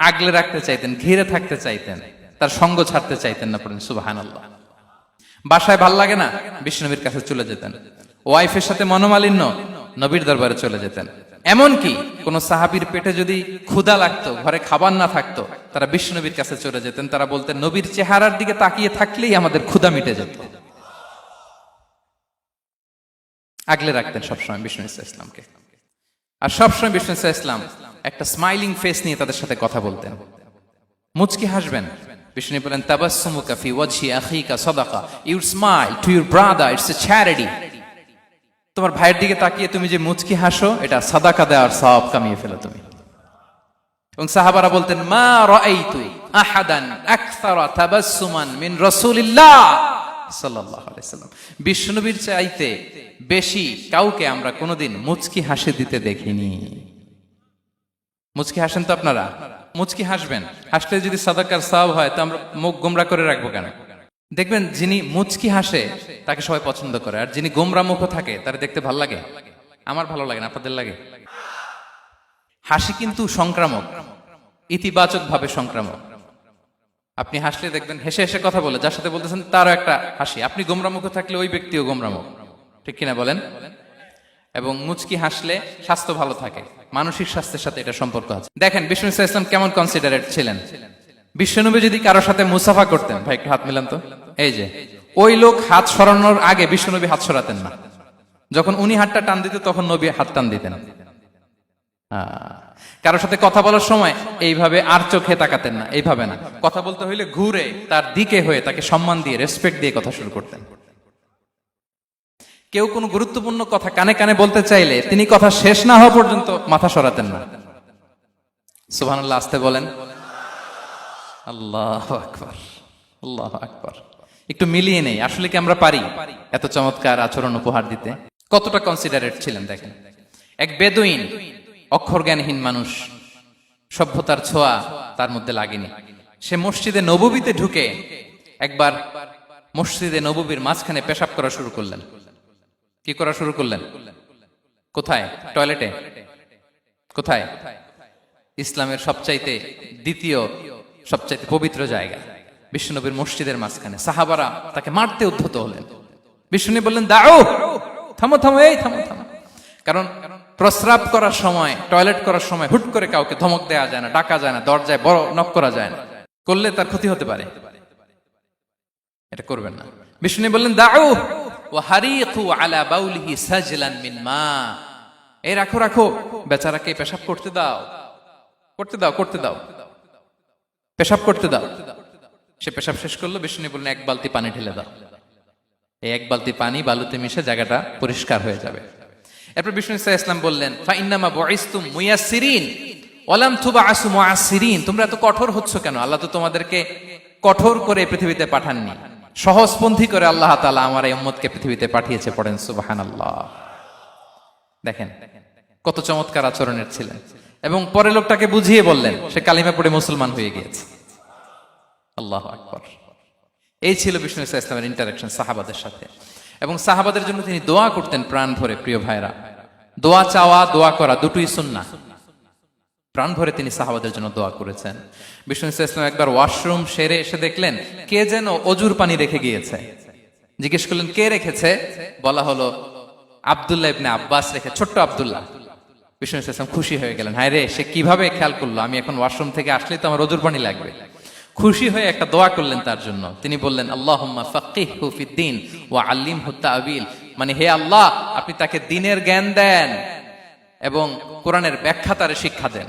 আগলে রাখতে চাইতেন, ঘিরে থাকতে চাইতেন, তার সঙ্গ ছাড়তে চাইতেন না। পড়েন সুবহানাল্লাহ। বাসায় ভাল লাগে না, বিশ্বনবীর কাছে চলে যেতেন। ওয়াইফের সাথে মনোমালিন্য, নবীর দরবারে চলে যেতেন। এমনকি কোন সাহাবীর পেটে যদি ক্ষুধা লাগতো, ঘরে খাবার না থাকতো, তারা বিশ্বনবীর কাছে চলে যেতেন। তারা বলতেন, নবীর চেহারার দিকে তাকিয়ে থাকলেই আমাদের ক্ষুধা মিটে যেত। আগলে রাখতেন সবসময় বিষ্ণু ইসলামকে। আর সবসময় বিষ্ণু ইসলাম একটা স্মাইলিং ফেস নিয়ে তাদের সাথে কথা বলতেন, মুচকি হাসবেন। বিষ্ণু বলেন, তাবাসসুমুকা ফি ওয়াজহি আখিকা সাদাকা, you smile to your brother, it's a charity. তোমার ভাইয়ের দিকে তাকিয়ে তুমি যে মুচকি হাসো, এটা সাদাকা দেওয়ার সওয়াব কামিয়ে ফেলো তুমি। এবং সাহাবারা বলতেন, মা রাআইতু আহাদান আকসারা তাবাসসুমান মিন রাসূলিল্লাহ সাল্লাল্লাহু আলাইহি সাল্লাম। বিশ্বনবীর চাইতে বেশি কাউকে আমরা কোনোদিন মুচকি হাসি দিতে দেখিনি। মুচকি হাসেন তো আপনারা? মুচকি হাসবেন। হাসলে যদি সাদাকার সওয়াব হয়, তো আমরা মুখ গোমরা করে রাখবো কেন? দেখবেন, যিনি মুচকি হাসে তাকে সবাই পছন্দ করে, আর যিনি গোমরা মুখ থাকে তার দেখতে ভালো লাগে। আমার ভালো লাগে না, আপনাদের লাগে? হাসি কিন্তু সংক্রামক, ইতিবাচক ভাবে সংক্রামক। আপনি হাসলে দেখবেন হেসে হেসে কথা বলে, যার সাথে বলতেছেন তারও একটা হাসি। আপনি গোমরা মুখ থাকলে ওই ব্যক্তিও গোমরা মুখ, ঠিক কিনা বলেন? এবং মুচকি হাসলে স্বাস্থ্য ভালো থাকে, মানসিক স্বাস্থ্যের সাথে এটা সম্পর্ক আছে। দেখেন বিষ্ণু ইসলাম কেমন কনসিডারেট ছিলেন। বিশ্বনবী যদি কারোর সাথে মুসাফা করতেন, ভাই একটু হাত মিলান তো, এই যে, ওই লোক হাত সরানোর আগে বিশ্বনবী হাত সরাতেন না। যখন উনি হাতটা টান দিতেন, তখন নবী হাত টান দিতেন। কারোর সাথে কথা বলার সময় এইভাবে আর চোখে তাকাতেন না, এইভাবে না। কথা বলতে হইলে ঘুরে তার দিকে হয়ে তাকে সম্মান দিয়ে, রেসপেক্ট দিয়ে কথা শুরু করতেন। কেউ কোনো গুরুত্বপূর্ণ কথা কানে কানে বলতে চাইলে তিনি কথা শেষ না হওয়া পর্যন্ত মাথা সরাতেন না। সুবহানাল্লাহ, আসতে বলেন। আল্লাহু আকবার, আল্লাহু আকবার। একটু মিলিয়ে নেই, আসলে কি আমরা পারি এত চমৎকার আচরণ উপহার দিতে? কতটা কনসিডারেট ছিলেন দেখেন। এক বেদুইন, অক্ষর জ্ঞানহীন মানুষ, সভ্যতার ছোঁয়া তার মধ্যে লাগেনি। সে মসজিদে নববীতে ঢুকে একবার মসজিদে নববীর মাঝখানে পেশাব করা শুরু করলেন। কি করা শুরু করলেন? কোথায়? টয়লেটে? কোথায়? ইসলামের সবচাইতে দ্বিতীয় সবচাইতে পবিত্র জায়গা, বিশ্বনবীর মসজিদের মাঝখানে। সাহাবারা তাকে মারতে উদ্ধত হলেন। বিষ্ণু বললেন, দাও, থামো থামো, এই থামো থামো। কারণ প্রস্রাব করার সময়, টয়লেট করার সময় হুট করে কাউকে ধমক দেওয়া যায় না, ডাকা যায় না, দরজায় বড় নক করা যায় না। করলে তার ক্ষতি হতে পারে, এটা করবেন না। বিষ্ণু বললেন, দাও ওয়া হারিকু আলা বাউলিহি সাজলান মিন মা। এই রাখো রাখো, বেচারাকে পেশাব করতে দাও, করতে দাও, করতে দাও, পেশাব করতে দাও। সে পেশাব শেষ করলো। বিষ্ণু বললেন, এক বালতি পানি ঢেলে দাও। এই এক বালতি পানি বালুতে মিশে জায়গাটা পরিষ্কার হয়ে যাবে। এরপর বিষ্ণু ইসলাম বললেন, ফাইন্নামা বুইসতুম মুয়াসসিরিন ওয়া লাম তুবআসু মুআসসিরিন। তোমরা এত কঠোর হচ্ছ কেন? আল্লাহ তো তোমাদেরকে কঠোর করে পৃথিবীতে পাঠাননি, সহজপন্থী করে আল্লাহ তাআলা আমার এই উম্মতকে পৃথিবীতে পাঠিয়েছে। পড়েন সুবহানাল্লাহ। দেখেন কত চমৎকার আচরণের ছিলেন। এবং পরে লোকটাকে বুঝিয়ে বললেন, সে কালিমা পড়ে মুসলমান হয়ে গিয়েছে। আল্লাহু আকবার। এই ছিল বিষ্ণু ইসলামের ইন্টারাকশন সাহাবাদের সাথে। এবং সাহাবাদের জন্য তিনি দোয়া করতেন প্রাণ ভরে। প্রিয় ভাইরা, দোয়া চাওয়া, দোয়া করা দুটোই সুন্নাহ। প্রাণ ভরে তিনি সাহাবাদের জন্য দোয়া করেছেন। বিষ্ণু ইসলাম একবার ওয়াশরুম সেরে এসে দেখলেন কে যেন অজুর পানি রেখে গিয়েছে। জিজ্ঞেস করলেন, কে রেখেছে? বলা হলো, আব্দুল্লাহ ইবনে আব্বাস রেখে, ছোট্ট আব্দুল্লাহ। বিষ্ণু ইসলাম খুশি হয়ে গেলেন, হায় রে, সে কিভাবে খেয়াল করলো, আমি এখন ওয়াশরুম থেকে আসলেই তো আমার অজুর পানি লাগবে। খুশি হয়ে একটা দোয়া করলেন তার জন্য। তিনি বললেন, আল্লাহুম্মা ফাক্কিহহু ফিদ্দীন ওয়া আল্লিমহু তা'বীল। মানে হে আল্লাহ, আপনি তাকে দ্বীনের জ্ঞান দেন এবং কোরআনের ব্যাখ্যা তারে শিক্ষা দেন।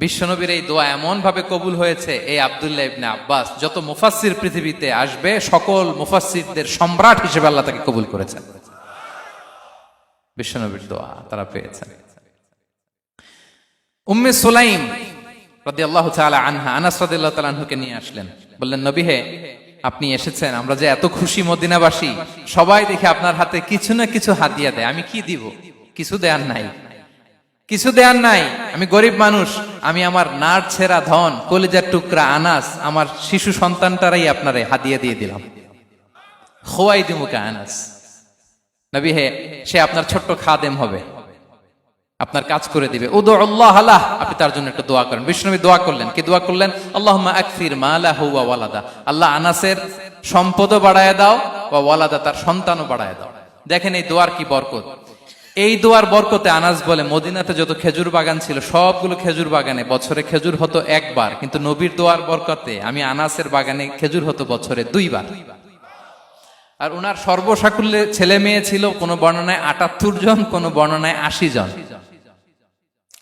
বিশ্বনবীর এই দোয়া এমন ভাবে কবুল হয়েছে, এই আব্দুল্লাহ ইবনে আব্বাস যত মুফাসসির পৃথিবীতে আসবে, সকল মুফাসসিরদের সম্রাট হিসেবে আল্লাহ তাকে কবুল করেছেন। বিশ্বনবীর দোয়া তারা পেয়েছেন। উম্মে সুলাইম রাদিয়াল্লাহু তাআলা আনহা, আনাস রাদিয়াল্লাহু তাআলা আনহুকে নিয়ে আসলেন। বললেন, নবী হে, আপনি এসেছেন, আমরা যে এত খুশি মদিনাবাসী, সবাই দেখে আপনার হাতে কিছু না কিছু হাদিয়া দেয়। আমি কি দিব? কিছু দেয়ার নাই, কিছু দেয়ার নাই। আমি গরিব মানুষ, আমি আমার নাড় ছেঁড়া ধন, কলিজার টুকরা আনাস, আমার শিশু সন্তানটারাই আপনারে হাদিয়া দিয়ে দিলাম। খোয়াইদিমুকা আনাস। নবী হে, সে আপনার ছোট্ট খাদেম হবে, আপনার কাজ করে দিবে। উদুল্লাহ আলাহ, আপনি তার জন্য একটা দোয়া করেন। বিশ্বনবী দোয়া করলেন, কি দোয়া করলেন? আল্লাহুম্মা আকসির মালাহু ওয়া ওয়ালাদা, আল্লাহ আনাসের সম্পদও বাড়ায় দাও, ওয়া ওয়ালাদা, তার সন্তানও বাড়ায় দাও। দেখেন এই দোয়ার কি বরকত। এই দোয়ার বরকতে আনাস বলে মদিনাতে যত খেজুর বাগান ছিল সবগুলো খেজুর বাগানে বছরে খেজুর হতো একবার, কিন্তু নবীর দোয়ার বরকতে আমি আনাসের বাগানে খেজুর হতো বছরে 2 বার। আর উনার সর্বসাকুল্যে ছেলে মেয়ে ছিল, কোন বর্ণনায় 78 জন, কোন বর্ণনায় 80 জন।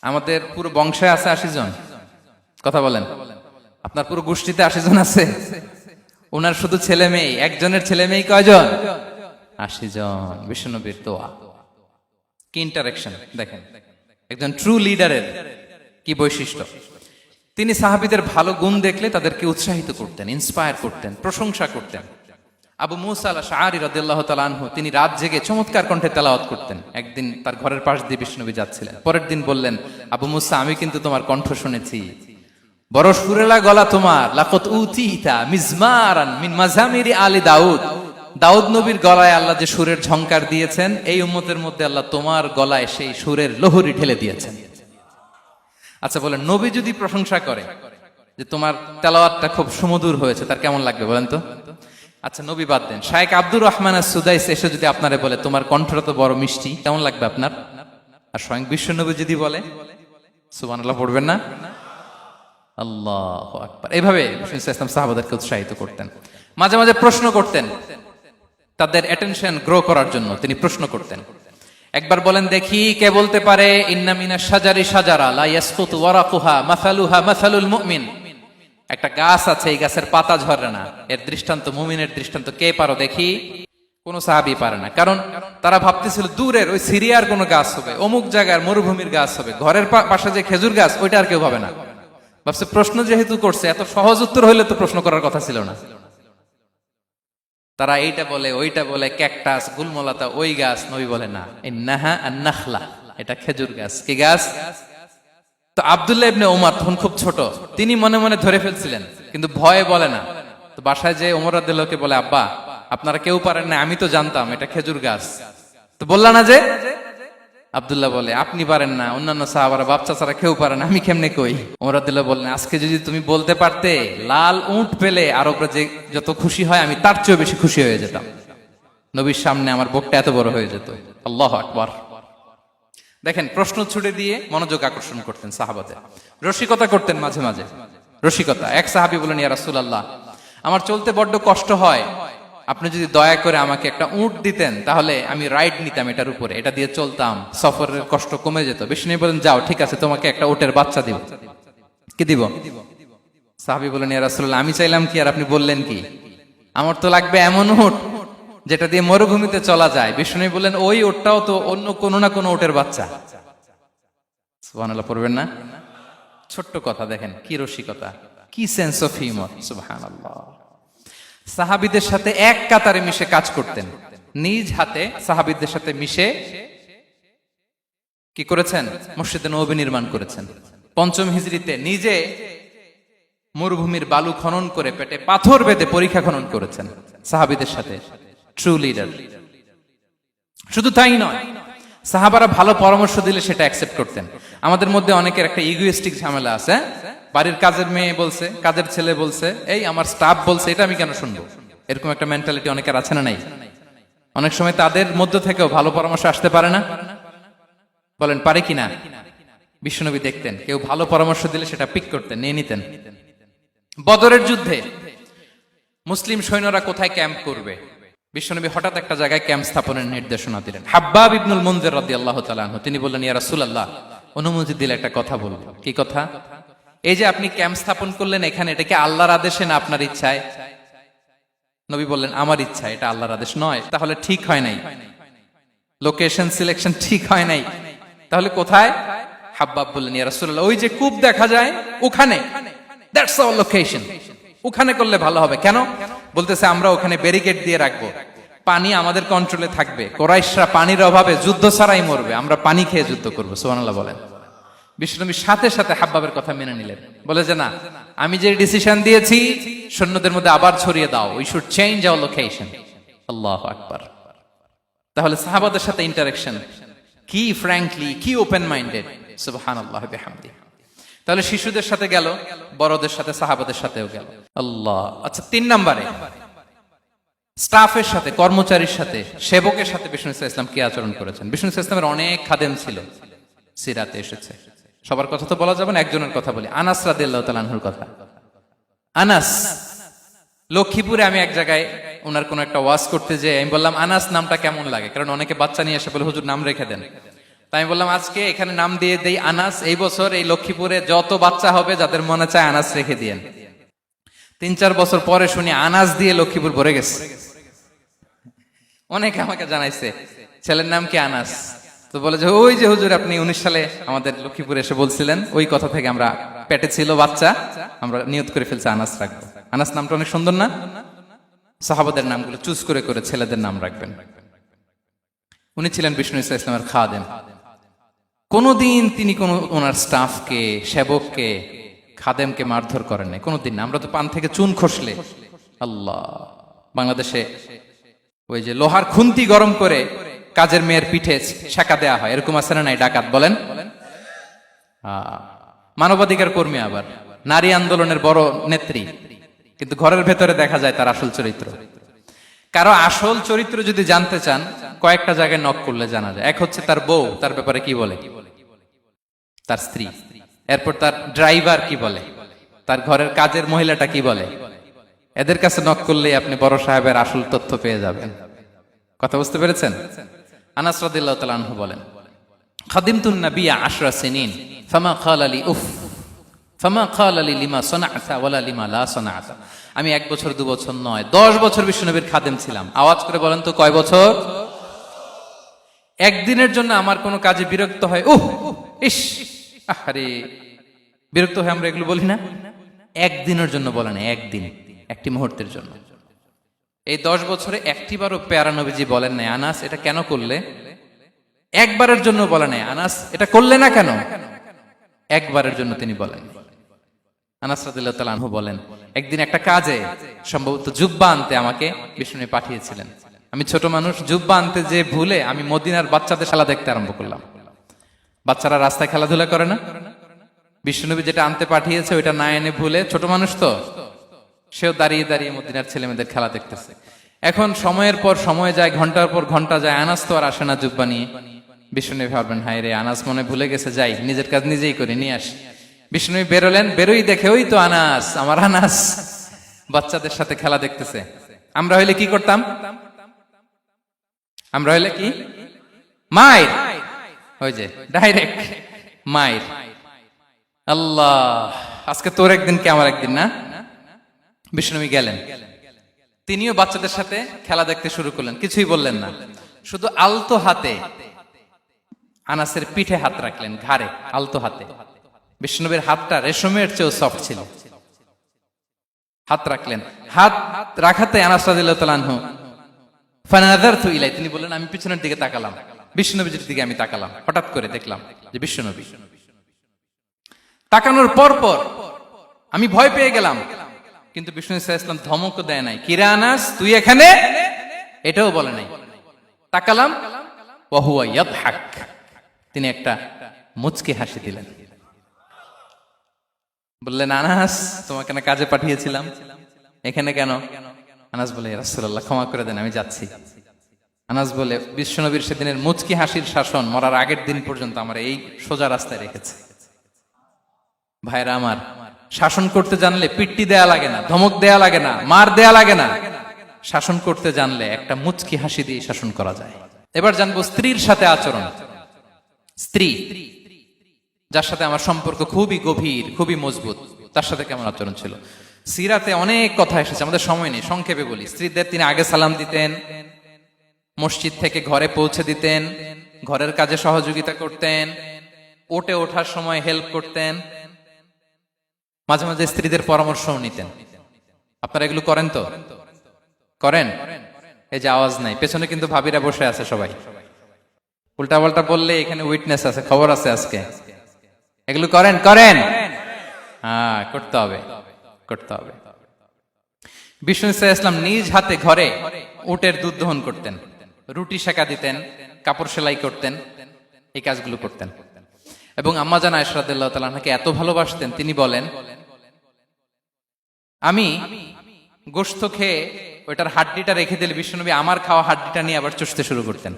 আমাদের পুরো বংশে আছে 80 জন, কথা বলেন। আপনার পুরো গোষ্ঠীতে 80 জন আছে। উনার শুধু ছেলে মেয়ে, একজনের ছেলে মেয়ে কয়জন? 80 জন। বিশ্বনবীর দোয়া কি ইন্টারেকশন দেখেন, একজন ট্রু লিডারের কি বৈশিষ্ট্য। তিনি সাহাবীদের ভালো গুণ দেখলে তাদেরকে উৎসাহিত করতেন, ইন্সপায়ার করতেন, প্রশংসা করতেন। আবু মুসা আল-আশআরী রাদিয়াল্লাহু তাআলা আনহু, তিনি রাত জেগে চমৎকার কণ্ঠে তেলাওয়াত করতেন। একদিন তার ঘরের পাশ দিয়ে বিষ্ণুনবী যাচ্ছিলেন, পরের দিন বললেন, আবু মুসা, আমি কিন্তু তোমার কণ্ঠ শুনেছি, বড় সুরেলা গলা তোমার। লাকাত উতিতা মিজমারান মিন মাজামিরি আলি দাউদ, দাউদ নবীর গলায় আল্লাহ যে সুরের ঝংকার দিয়েছেন, এই উম্মতের মধ্যে আল্লাহ তোমার গলায় সেই সুরের লহরী ঢেলে দিয়েছেন। আচ্ছা বলেন, নবী যদি প্রশংসা করে যে তোমার তেলাওয়াতটা খুব সুমধুর হয়েছে, তার কেমন লাগবে বলেন তো? আচ্ছা নবী বাদ দেন, শায়েখ আব্দুর রহমান আস-সুদাইস এসে যদি আপনারে বলে তোমার কণ্ঠটা তো বড় মিষ্টি, কেমন লাগবে আপনার? আর স্বয়ং বিশ্বনবী যদি বলে, সুবহানাল্লাহ পড়বেন না? আল্লাহু আকবার। এইভাবে ইসলাম সাহাবাদেরকে উৎসাহিত করতেন। মাঝে মাঝে প্রশ্ন করতেন, তাদের অ্যাটেনশন গ্রো করার জন্য তিনি প্রশ্ন করতেন। একবার বলেন দেখি, কে বলতে পারে ইন্না মিনাশ শাজারি শাজারা লা ইয়াসকুতু ওয়ারাকুহা মাসালুহা মাসালুল মুমিন, একটা গাছ আছে, এই গাছের পাতা ঝরে না, এর দৃষ্টান্ত মুমিনের দৃষ্টান্ত। কে পারো দেখি? কোন সাহাবী পারে না, কারণ তারা ভাবতেছিল দূরের ওই সিরিয়ার কোন গাছ হবে, অমুক জায়গার মরুভূমির গাছ হবে, ঘরের পাশে যে খেজুর গাছ ওইটা আর কেউ ভাবে না। ভাবছে প্রশ্ন যেহেতু করছে, এত সহজ উত্তর হইলে তো প্রশ্ন করার কথা ছিল না। তারা এইটা বলে, ওইটা বলে, ক্যাকটাস, গুলমলাতা, ওই গাছ। নবী বলে না, ইন্নাহা আন-নাখলা, এটা খেজুর গাছ। কি গাছ? তো আব্দুল্লাহ ইবনে ওমর তখন খুব ছোট, তিনি মনে মনে ধরে ফেলছিলেন, কিন্তু ভয়ে বলে না। তো বাসায় যে ওমর রাদিয়াল্লাহু বলে, আব্বা আপনারা কেউ পারেন না, আমি তো জানতাম এটা খেজুর গাছ, তো বললা না যে? আব্দুল্লাহ বলে, আপনি পারেন না, অন্যান্য সাহাবারা বাপ চাচারা কেউ পারে না, আমি কেমনে কই? ওমর রাদিয়াল্লাহু বললেন, আজকে যদি তুমি বলতে পারতে, লাল উট পেলে আরবরা যে যত খুশি হয়, আমি তার চেয়েও বেশি খুশি হয়ে যেতাম। নবীর সামনে আমার বুকটা এত বড় হয়ে যেত। আল্লাহু আকবার। দেখেন, প্রশ্ন ছুড়ে দিয়ে মনোযোগ আকর্ষণ করতেন সাহাবাদের। রসিকতা করতেন মাঝে মাঝে, রসিকতা। এক সাহাবী বলেন, ইয়া রাসূলুল্লাহ, আমার চলতে বড্ড কষ্ট হয়, আপনি যদি দয়া করে আমাকে একটা উট দিতেন, তাহলে আমি রাইড নিতাম এটার উপরে, এটা দিয়ে চলতাম, সফরের কষ্ট কমে যেত। বিষ্ণু বলেন, যাও, ঠিক আছে, তোমাকে একটা উটের বাচ্চা দিব। কি দিব? সাহাবী বলেন, ইয়া রাসূলুল্লাহ, আমি চাইলাম কি আর আপনি বললেন কি? আমার তো লাগবে এমন উট যেটা দিয়ে মরুভূমিতে চলা যায়। বিষ্ণু বললেন, ওই উটটাও তো অন্য কোনো না কোনো উটের বাচ্চা। সুবহানাল্লাহ পড়বেন না? ছোট্ট কথা, দেখেন কি রসিকতা, কি সেন্স অফ হিউমার। সুবহানাল্লাহ। সাহাবীদের সাথে এক কাতারে মিশে কাজ করতেন, নিজ হাতে সাহাবীদের সাথে মিশে কি করেছেন? মসজিদে নববী নির্মাণ করেছেন। 5ম হিজরিতে নিজে মরুভূমির বালু খনন করে পেটে পাথর বেঁধে পরীক্ষা খনন করেছেন সাহাবীদের সাথে। True leader. শুধু তাই নয়, সাহাবারা ভালো পরামর্শ দিলে সেটা অ্যাকসেপ্ট করতেন। আমাদের মধ্যে অনেকের একটা ইগোইস্টিক ঝামেলা আছে, বাড়ির কাজের মেয়ে বলছে, কাজের ছেলে বলছে, এই আমার স্টাফ বলছে, এটা আমি কেন শুনবো? এরকম একটা মেন্টালিটি অনেকের আছে না নাই? অনেক সময় তাদের মধ্য থেকেও ভালো পরামর্শ আসতে পারে না, বলেন পারে কিনা? বিশ্বনবী দেখতেন, কেউ ভালো পরামর্শ দিলে সেটা পিক করতেন, নিয়ে নিতেন। বদরের যুদ্ধে মুসলিম সৈন্যরা কোথায় ক্যাম্প করবে, বিশ্বনবী হঠাৎ একটা জায়গায় ক্যাম্প স্থাপনের নির্দেশনা দিলেন। হাব্বাব ইবনুল মুনজির রাদিয়াল্লাহু তাআলা আনহু, তিনি বললেন, ইয়া রাসূলুল্লাহ, অনুমতি দিলে একটা কথা বলবো। কি কথা? এই যে আপনি ক্যাম্প স্থাপন করলেন এখানে, এটা কি আল্লাহর আদেশে না আপনার ইচ্ছায়? নবী বললেন, আমার ইচ্ছা, এটা আল্লাহর আদেশ নয়। তাহলে ঠিক হয় নাই, লোকেশন সিলেকশন ঠিক হয় নাই, তাহলে কোথায়? হাব্বাব বললেন, ইয়া রাসূলুল্লাহ, ওই যে কূপ দেখা যায় ওখানে, দ্যাটস আওয়ার লোকেশন, ওখানে করলে ভালো হবে। কেন? বলতেছে, আমরা ওখানে ব্যারিকেড দিয়ে রাখবো, পানি আমাদের কন্ট্রোলে থাকবে, কুরাইশরা পানির অভাবে যুদ্ধ ছাড়াই মরবে, আমরা পানি খেয়ে যুদ্ধ করবো। সুবহানাল্লাহ বলেন। বিশ্বনবী সাথে সাথে হাব্বাবের কথা মেনে নিলেন, বলে যে না, আমি যে ডিসিশন দিয়েছি সৈন্যদের মধ্যে আবার ছড়িয়ে দাও, we should change our location. আল্লাহু আকবার। তাহলে সাহাবাদের সাথে ইন্টারেকশন কি ফ্র্যাঙ্কলি, কি ওপেন মাইন্ডেড, সুবহানাল্লাহ বিহামদিহি। তাহলে শিশুদের সাথে গেল, বড়দের সাথে, সাহাবাদের সাথেও গেল। আল্লাহ। আচ্ছা, 3 নম্বরে স্টাফের সাথে, কর্মচারীর সাথে, সেবকের সাথে বিষ্ণু ইসলাম কি আচরণ করেছেন? বিষ্ণু ইসলামের অনেক খাদেম ছিল, সিরাতে এসেছে। সবার কথা তো বলা যাবে না, একজনের কথা বলি, আনাস রাদিয়াল্লাহু তাআলা আনহুর কথা। আনাস, লক্ষ্মীপুরে আমি এক জায়গায় ওনার কোন একটা ওয়াজ করতে যেয়ে আমি বললাম আনাস নামটা কেমন লাগে, কারণ অনেকে বাচ্চা নিয়ে এসে বলে হুজুর নাম রেখে দেন। তাই আমি বললাম আজকে এখানে নাম দিয়ে দেই আনাস। এই বছর এই লক্ষ্মীপুরে যত বাচ্চা হবে যাদের মনে চায় আনাস রেখে দিয়েন। 3-4 বছর পরে শুনি আনাস দিয়ে লক্ষ্মীপুর ভরে গেছে। অনেকে আমাকে জানাইছে ছেলের নাম কি আনাস, তো বলে যে ওই যে হুজুর আপনি 19 সালে আমাদের লক্ষ্মীপুরে এসে বলছিলেন, ওই কথা থেকে আমরা, পেটে ছিল বাচ্চা, আমরা নিয়ত করে ফেলছি আনাস রাখবো। আনাস নামটা অনেক সুন্দর না? সাহাবাদের নামগুলো চুজ করে করে ছেলেদের নাম রাখবেন। উনি ছিলেন বিষ্ণু ইসলামের খাদেম। কোনদিন তিনি কোন ওনার স্টাফকে, সেবককে, খাদেমকে মারধর করেন নাই, কোনদিন না। আমরা তো পান থেকে চুন খসলে, আল্লাহ, বাংলাদেশে ওই যে লোহার খুন্তি গরম করে কাজের মেয়ের পিঠে শেখা দেয়া হয়, এরকম আছে না নাই? ডাকাত বলেন, মানবাধিকার কর্মী, আবার নারী আন্দোলনের বড় নেত্রী, কিন্তু ঘরের ভেতরে দেখা যায় তার আসল চরিত্র। কারো আসল চরিত্র যদি জানতে চান, কয়েকটা জায়গায় নক করলে জানা যায়। এক হচ্ছে তার বউ তার ব্যাপারে কি বলে, তার স্ত্রী। এরপর তার ড্রাইভার কি বলে, তার ঘরের কাজের মহিলাটা কি বলে। এদের কাছে নক করলেই আপনি বড় সাহেবের আসল তথ্য পেয়ে যাবেন। কথা বুঝতে পেরেছেন? আনাস রাদিয়াল্লাহু তাআলা আনহু বলেন, খাদিমতুন নাবিয়্যা 10 সিনিন ফামা ক্বালা লি উফ ফামা ক্বালা লি লিমা সানা'তা ওয়ালা লিমা লা সানা'তা। আমি 1 বছর 2 বছর নয়, 10 বছর বিশ্বনবীর খাদেম ছিলাম। আওয়াজ করে বলেন তো কয় বছর? একদিনের জন্য আমার কোনো কাজে বিরক্ত হয়, উহ ইস আরে, বিরক্ত হয় আমরা এগুলো বলি না? একদিনের জন্য বলে না, একদিন, একটি মুহূর্তের জন্য। এই 10 বছরে একটিবারও পেয়ারা নবীজি বলেন নাই আনাস এটা কেন করলে? একবারের জন্য বলে নাই আনাস এটা করলে না কেন? একবারের জন্য তিনি বলেন। আনাস রাদিয়াল্লাহু তাআলা আনহু বলেন, একদিন একটা কাজে, সম্ভবত জুব্বা আনতে আমাকে বিষ্ণু পাঠিয়েছিলেন। আমি ছোট মানুষ, জুব্বা আনতে যে ভুলে আমি মদিনার বাচ্চাদের খেলা দেখতে আরম্ভ করলাম। বাচ্চারা রাস্তায় খেলাধুলা করে না? বিষ্ণুনবী যেটা আনতে পাঠিয়েছে ওইটা না এনে ভুলে, ছোট মানুষ তো, সেও দাঁড়িয়ে দাঁড়িয়ে মদিনার ছেলেমেয়েদের খেলা দেখতেছে। এখন সময়ের পর সময় যায়, ঘন্টার পর ঘন্টা যায়, আনাস তো আর আসে না জুব্বা নিয়ে। বিষ্ণুনবী ভাবলেন হায় রে, আনাস মনে ভুলে গেছে, যাই নিজের কাজ নিজেই করে নিয়ে আসি। বিষ্ণুনবী বেরোলেন, বেরোই দেখে ওই তো আনাস, আমার আনাস বাচ্চাদের সাথে খেলা দেখতেছে। আমরা হইলে কি করতাম? আমরা হইলে কি? মাইর, ওই যে ডাইরেক্ট মাইর। আল্লাহ, আজকে তোর একদিন কি আমার একদিন না? বিষ্ণুনবী গেলেন, তিনিও বাচ্চাদের সাথে খেলা দেখতে শুরু করলেন, কিছুই বললেন না, শুধু আলতো হাতে আনাসের পিঠে হাত রাখলেন, ঘাড়ে আলতো হাতে। বিষ্ণুনবীর হাতটা রেশমের চেয়েও সফট ছিল। হাত রাখলেন, হাত রাখাতে আনাস রাদিয়াল্লাহু তাআলা আনহু ফানাযারতু ইলাই, তিনি বললেন আমি পিছনের দিকে তাকালাম, বিষ্ণুনবীর দিকে আমি তাকালাম। হঠাৎ করে দেখলাম যে বিষ্ণুনবী। তাকানোর পর পর আমি ভয় পেয়ে গেলাম, কিন্তু বিষ্ণু ইসলাম ধমকও দেয় নাই, কিরে আনাস তুই এখানে, এটাও বলে নাই। তাকালাম, ওয়া হুয়া ইয়াদহাক, তিনি একটা মুচকি হাসি দিলেন। বললেন আনাস তোমাকে না কাজে পাঠিয়েছিলাম, এখানে কেন? আনাস বলে ইয়া রাসূলুল্লাহ ক্ষমা করে দেন, আমি যাচ্ছি। আনাস বলে বিশ্বনবীর সেদিনের মুচকি হাসির শাসন মরার আগের দিন পর্যন্ত আমার এই সোজা রাস্তায় রেখেছে। ভাইরা আমার, শাসন করতে জানলে পিট্টি দেয়া লাগে না, ধমক দেয়া লাগে না, মার দেয়া লাগে না। শাসন করতে জানলে একটা মুচকি হাসি দিয়ে শাসন করা যায়। এবার জানবো স্ত্রীর সাথে আচরণ। স্ত্রী যার সাথে আমার সম্পর্ক খুবই গভীর, খুবই মজবুত, তার সাথে কেমন আচরণ ছিল? সিরাতে অনেক কথা এসেছে, আমাদের সময় নেই, সংক্ষেপে বলি। স্ত্রীদের তিনি আগে সালাম দিতেন, মসজিদ থেকে ঘরে পৌঁছে দিতেন, ঘরের কাজে সহযোগিতা করতেন, ওটে ওঠার সময় হেল্প করতেন, মাঝে মাঝে স্ত্রীদের পরামর্শও নিতেন। আপনারা এগুলো করেন তো? করেন? এই যে আওয়াজ নাই, পেছনে কিন্তু ভাবিরা বসে আছে সবাই। উল্টা পাল্টা বললে এখানে উইটনেস আছে, খবর আছে আজকে। এগুলো করেন? করেন? হ্যাঁ, করতে হবে, করতে হবে। বিষ্ণু ইসলাম নিজ হাতে ঘরে উটের দুধ দহন করতেন, রুটি সেকা দিতেন, কাপড় সেলাই করতেন, এই কাজগুলো করতেন। এবং আম্মা জান আয়েশা রাদিয়াল্লাহু তাআলা আনহাকে এত ভালোবাসতেন, তিনি বলেন, আমি গোশত খেয়ে ওইটার হাড্ডিটা রেখে দিলে বিশ্বনবী আমার খাওয়া হাড্ডিটা নিয়ে আবার চষতে শুরু করতেন।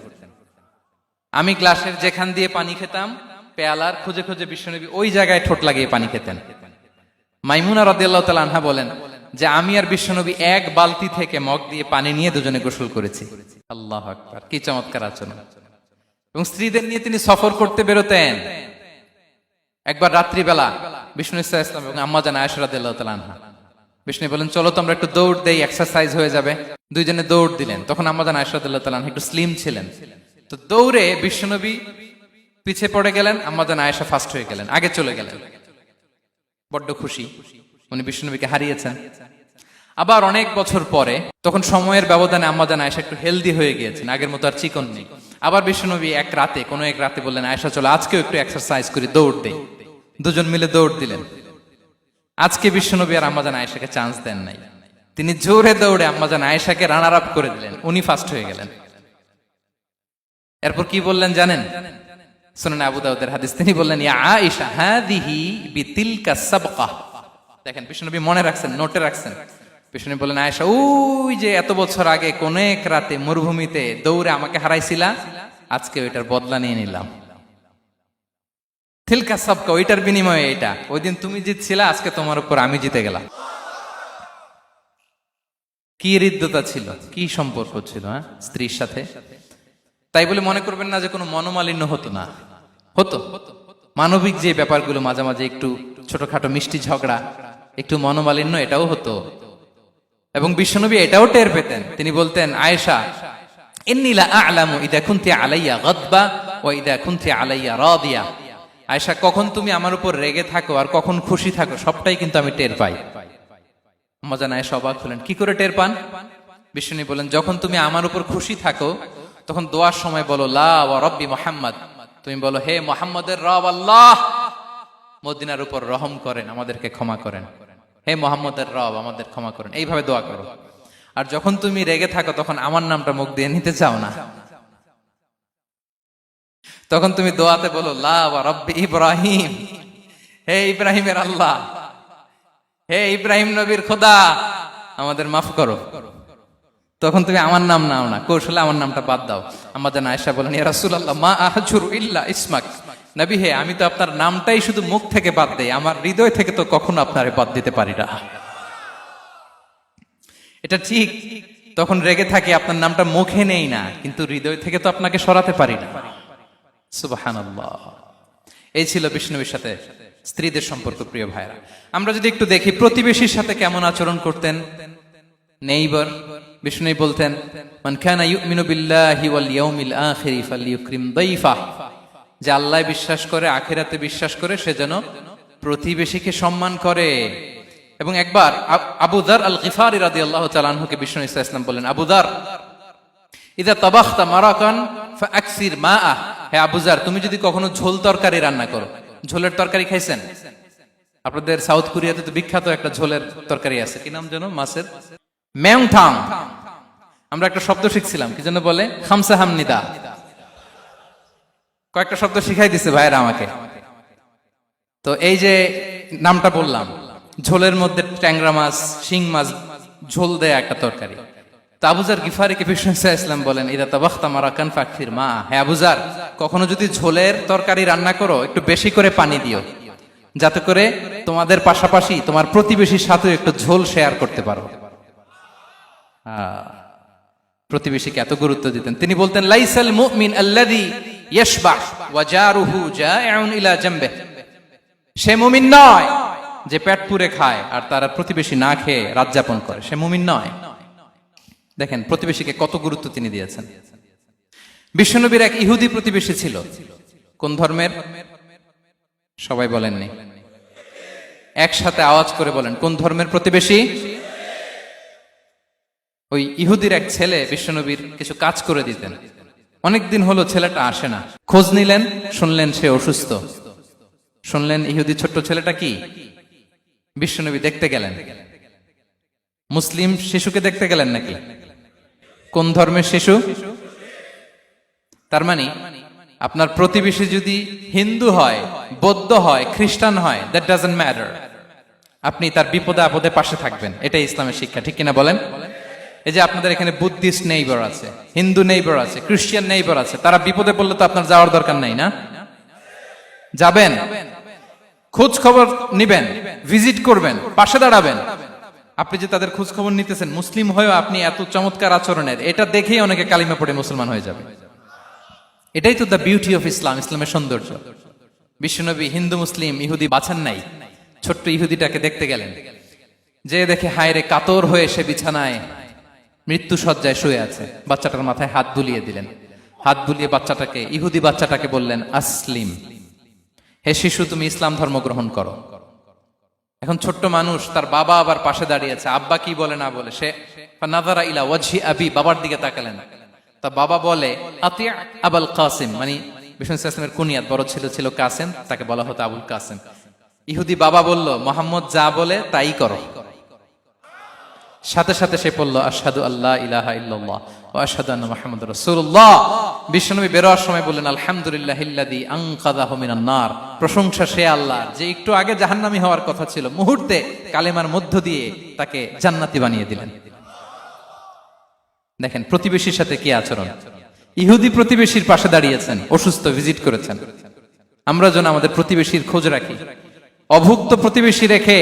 আমি গ্লাসের যেখান দিয়ে পানি খেতাম, পেয়ালার খুঁজে খুঁজে বিশ্বনবী ওই জায়গায় ঠোঁট লাগিয়ে পানি খেতেন। মাইমুনা রাদিয়াল্লাহু তাআলা আনহা বলেন যে আমি আর বিশ্বনবী এক বালতি থেকে মগ দিয়ে পানি নিয়ে দুজনে গোসল করেছি। আল্লাহু আকবার, কি চমৎকার আচরণ। এবং স্ত্রীদের নিয়ে তিনি সফর করতে বেরোতেন। একবার রাত্রিবেলা বিষ্ণু ইসলাম ইসলাম এবং আম্মা জান আয়েশা রাদিয়াল্লাহু তাআলা আনহা, বিষ্ণু বলেন চলো তো আমরা একটু দৌড় দেই, এক্সারসাইজ হয়ে যাবে। দুইজনে দৌড় দিলেন। তখন আম্মা জান আয়েশা রাদিয়াল্লাহু তাআলা আনহা একটু স্লিম ছিলেন, তো দৌড়ে বিশ্বনবী পিছে পড়ে গেলেন, আম্মা জান আয়েশা ফার্স্ট হয়ে গেলেন, আগে চলে গেলেন। বড্ড খুশি, উনি বিশ্বনবীকে হারিয়েছেন। আবার অনেক বছর পরে, তখন সময়ের ব্যবধানে আম্মা জান আয়েশা একটু হেলদি হয়ে গিয়েছেন, আগের মতো আর চিকন নেই। আবার বিশ্বনবী এক রাতে বললেন আয়েশা চলো আজকেও একটু এক্সারসাইজ করি, দৌড় দেই। দুজন মিলে দৌড় দিলেন। আজকে বিশ্বনবী আর আম্মা জান আয়েশাকে চান্স দেন নাই, তিনি জোরে দৌড়ে আম্মা জান আয়েশাকে রানার আপ করে দিলেন, উনি ফার্স্ট হয়ে গেলেন। এরপর কি বললেন জানেন? সুনানে আবু দাউদের হাদিস, তিনি বললেন ইয়া আয়েশা হাদিহি বিতিলকা সাবকা। দেখেন বিশ্বনবী মনে রাখছেন, নোটে রাখছেন। বিশ্বনবী বললেন আয়েশা, ওই যে এত বছর আগে কোন এক রাতে মরুভূমিতে দৌড়ে আমাকে হারাইছিলা, আজকে ওইটার বদলা নিয়ে নিলাম। তিলকা সাবকা, ওইটার বিনিময়ে এটা। ওই দিন তুমি জিতছিলা, আজকে তোমার উপর আমি জিতে গেলাম। কি হৃদ্যতা ছিল, কি সম্পর্ক ছিল স্ত্রীর সাথে। তাই বলে মনে করবেন না যে কোনো মনোমালিন্য হতো না, হতো। মানবিক যে ব্যাপারগুলো, মাঝে মাঝে একটু ছোটখাটো মিষ্টি ঝগড়া, একটু মনোমালিন্য, এটাও হতো। এবং বিশ্বনবী এটাও টের পেতেন। তিনি বলতেন আয়েশা ইন্নী লা আ'লামু ইযা কুনতি আলাইয়া গাদবা ওয়া ইযা কুনতি আলাইয়া রাদিয়া। আয়েশা, কখন তুমি আমার উপর রেগে থাকো আর কখন খুশি থাকো সবটাই কিন্তু আমি টের পাই। আম্মা জান আয়েশা অবাক হলেন, কি করে টের পান? বিশ্বনবী বলেন যখন তুমি আমার উপর খুশি থাকো তখন দোয়ার সময় বলো লা ওয়া রাব্বি মুহাম্মদ, তুমি বলো হে মুহাম্মদের রব আল্লাহ, মদিনার উপর রহম করেন, আমাদেরকে ক্ষমা করেন। হে মুহাম্মদের রব, আমাদের ক্ষমা করেন, এইভাবে দোয়া করো। আর যখন তুমি রেগে থাকো তখন আমার নামটা মুখ দিয়ে নিতে চাও না, তখন তুমি দোয়াতে বলো লা ওয়া রাব্বি ইব্রাহিম, হে ইব্রাহিমের আল্লাহ, হে ইব্রাহিম নবীর খোদা, আমাদের মাফ করো। তখন তুমি আমার নাম নাও না, কৌশলে আমার নামটা বাদ দাও। আমাদের আয়েশা বলেন ইয়া রাসূলুল্লাহ মা আহজুরু ইল্লা ইসমাক, নবী হে আমি তো আপনার নামটাই শুধু মুখ থেকে বাদ দেই, আমার হৃদয় থেকে তো কখনো আপনারে বাদ দিতে পারি না। এটা ঠিক, তখন রেগে থাকি, আপনার নামটা মুখে নেই না, কিন্তু হৃদয় থেকে তো আপনাকে সরাতে পারি না। সুবহানাল্লাহ। এই ছিল বিষ্ণুবীর সাথে স্ত্রীদের সম্পর্ক। প্রিয় ভাইরা, আমরা যদি একটু দেখি প্রতিবেশীর সাথে কেমন আচরণ করতেন। নেইবার, বিষ্ণু বলতেন মান কানা ইউমিনু বিল্লাহি ওয়াল ইয়াউমিল আখিরি ফালইউকরিম দাইফা, যে আল্লাহ বিশ্বাস করে, আখিরাতে বিশ্বাস করে, সে যেন প্রতিবেশীকে সম্মান করে। এবং একবার আবু যার আল গিফারি রাদিয়াল্লাহু তাআলা আনহুকে বিষ্ণু ইসা ইসলাম বললেন আবু যার ইযা তাবাখতা মারাকান ফাআকসির মাআ, হে আবু যার তুমি যদি কখনো ঝোল তরকারি রান্না করো, ঝোলের তরকারি খাইছেন? আপনাদের সাউথ কোরিয়াতে তো বিখ্যাত একটা ঝোলের তরকারি আছে, কি নাম যেন, মাছের মেংথাং। আমরা একটা শব্দ শিখছিলাম, কি যেন বলে, খামসা হামনিদা। কয়েকটা শব্দ শিখাই দিছে ভাইয়েরা আমাকে। তো এই যে নামটা বললাম, ঝোলের মধ্যে ট্যাংরা মাছ, শিং মাছ ঝোল দেয়া একটা তরকারি। তো আবু যার গিফারিকে বিষ্ণু ইসলাম বলেন ইদা তাবাখতা মারাকান ফাকফির মা, হে আবু যার কখনো যদি ঝোলের তরকারি রান্না করো একটু বেশি করে পানি দিও, যাতে করে তোমাদের পাশাপাশি তোমার প্রতিবেশীর সাথে একটু ঝোল শেয়ার করতে পারো। প্রতিবেশীকে এত গুরুত্ব দিতেন। তিনি বলতেন লাইসাল মুমিন আল্লাযী ইয়াশবা ওয়া জারুহু জাইউন ইলা জামবিহি, সে মুমিন নয় যে পেট পুরে খায় আর তার প্রতিবেশী না খেয়ে রাত যাপন করে, সে মুমিন নয়। দেখেন প্রতিবেশীকে কত গুরুত্ব তিনি দিয়েছেন। বিশ্বনবীর এক ইহুদি প্রতিবেশী ছিল। কোন ধর্মের? সবাই বলেননি, একসাথে আওয়াজ করে বলেন, কোন ধর্মের প্রতিবেশী? ওই ইহুদির এক ছেলে বিশ্বনবীর কিছু কাজ করে দিতেন। অনেকদিন হলো ছেলেটা আসে না, খোঁজ নিলেন, শুনলেন সে অসুস্থ। শুনলেন ইহুদি ছোট্ট ছেলেটা কি, বিশ্বনবী দেখতে গেলেন। মুসলিম শিশুকে দেখতে গেলেন নাকি? কোন ধর্মের শিশু? তার মানে আপনার প্রতিবেশী যদি হিন্দু হয়, বৌদ্ধ হয়, খ্রিস্টান হয়, দ্যাট ডাজন্ট ম্যাটার। আপনি তার বিপদে আপদে পাশে থাকবেন, এটাই ইসলামের শিক্ষা, ঠিক কিনা বলেন? এই যে আপনাদের এখানে বুদ্ধিস্ট নেইবার আছে, হিন্দু নেইবার আছে, খ্রিস্টান নেইবার আছে, তারা বিপদে পড়লে তো আপনার যাওয়ার দরকার নাই, না? যাবেন, খোঁজ খবর নিবেন, ভিজিট করবেন, পাশে দাঁড়াবেন। আপনি যে তাদের খোঁজ খবর নিতেছেন, মুসলিম হয়েও আপনি এত চমৎকার আচরণের, এটা দেখেই অনেকে কালিমা পড়ে মুসলমান হয়ে যাবে। এটাই তো দ্য বিউটি অফ ইসলাম, ইসলামের সৌন্দর্য। বিশ্বনবী হিন্দু মুসলিম ইহুদি বাছান নাই, ছোট্ট ইহুদিটাকে দেখতে গেলেন, যে দেখে হায় রে, কাতর হয়ে সে বিছানায় মৃত্যু শয্যায় শুয়ে আছে। বাচ্চাটার মাথায় হাত বুলিয়ে দিলেন, হাত বুলিয়ে বাচ্চাটাকে, ইহুদি বাচ্চাটাকে বললেন, আসলিম, হে শিশু, তুমি ইসলাম ধর্ম গ্রহণ করো। এখন ছোট্ট মানুষ, তার বাবা আবার পাশে দাঁড়িয়ে আছে, আব্বা কি বলে না বলে, সে নাযারা ইলা ওয়াজহি আবি, বাবার দিকে তাকালেন। তা বাবা বলে, আতি আবুল কাসিম, মানে বিষ্ণু ইসলামের কুনিয়াত, বড় ছেলে ছিল কাসেম, তাকে বলা হতো আবুল কাসেম। ইহুদি বাবা বলল, মোহাম্মদ যা বলে তাই করো। সাথে সাথে সে পড়ল, আশহাদু আল্লাহ ইলাহা ইল্লাল্লাহ ওয়া আশহাদু আন্না মুহাম্মাদুর রাসূলুল্লাহ। বিশ্বনবী বেরোয়ার সময় বললেন, আলহামদুলিল্লাহিল্লাযী আনকাযাহু মিনান নার, প্রশংসা সে আল্লাহর যে একটু আগে জাহান্নামী হওয়ার কথা ছিল, মুহূর্তে কালেমার মধ্য দিয়ে তাকে জান্নাতি বানিয়ে দিলেন। দেখেন প্রতিবেশীর সাথে কি আচরণ। ইহুদি প্রতিবেশীর পাশে দাঁড়িয়েছেন, অসুস্থ, ভিজিট করেছেন। আমরা যেন আমাদের প্রতিবেশীর খোঁজ রাখি। অভুক্ত প্রতিবেশী রেখে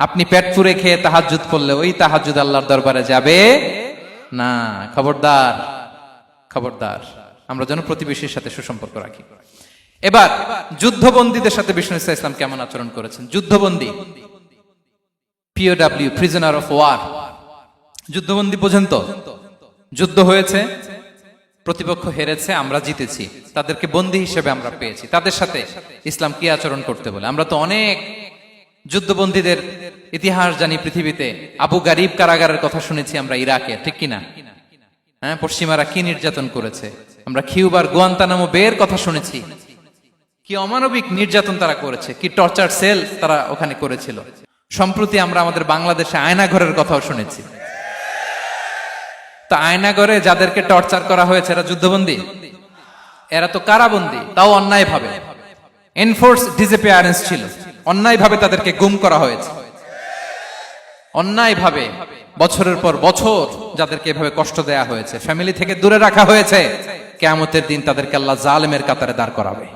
আপনি পেট পুরে খেয়ে তাহাজ্জুদ পড়লে ওই তাহাজ্জুদ আল্লাহর দরবারে যাবে না। খবরদার, খবরদার, আমরা যেন প্রতিবেশীর সাথে সুসম্পর্ক রাখি। এবার যুদ্ধবন্দীদের সাথে বিষ্ণু ইসলাম কেমন আচরণ করেছেন। যুদ্ধবন্দী, পিওডব্লিউ, প্রিজনার অফ ওয়ার, যুদ্ধবন্দী পর্যন্ত যুদ্ধ হয়েছে, প্রতিপক্ষ হেরেছে, আমরা জিতেছি, তাদেরকে বন্দী হিসেবে আমরা পেয়েছি, তাদের সাথে ইসলাম কি আচরণ করতে বলে। আমরা তো অনেক যুদ্ধবন্দীদের ইতিহাস জানি পৃথিবীতে। আবু গারিব কারাগারের কথা শুনেছি আমরা ইরাকে, ঠিক কিনা? হ্যাঁ, পশ্চিমারা কি নির্যাতন করেছে। আমরা কিউবার গুয়ান্তানামো বের কথা শুনেছি, কি অমানবিক নির্যাতন তারা করেছে, কি টর্চার সেল তারা ওখানে করেছিল। সম্প্রতি আমরা আমাদের বাংলাদেশে আয়নাঘরের কথাও শুনেছি। তা আয়নাঘরে যাদেরকে টর্চার করা হয়েছে এরা যুদ্ধবন্দী? এরা তো কারাবন্দী, তাও অন্যায় ভাবে। এনফোর্স ডিসঅ্যাপিয়ারেন্স ছিল, অন্যায় ভাবে তাদেরকে গুম করা হয়েছে। অন্যায় ভাবে বছরের পর বছর যাদেরকে এভাবে কষ্ট দেয়া হয়েছে, ফ্যামিলি থেকে দূরে রাখা হয়েছে, কিয়ামতের দিন তাদেরকে আল্লাহ জালেমের কাতারে দাঁড় করাবে।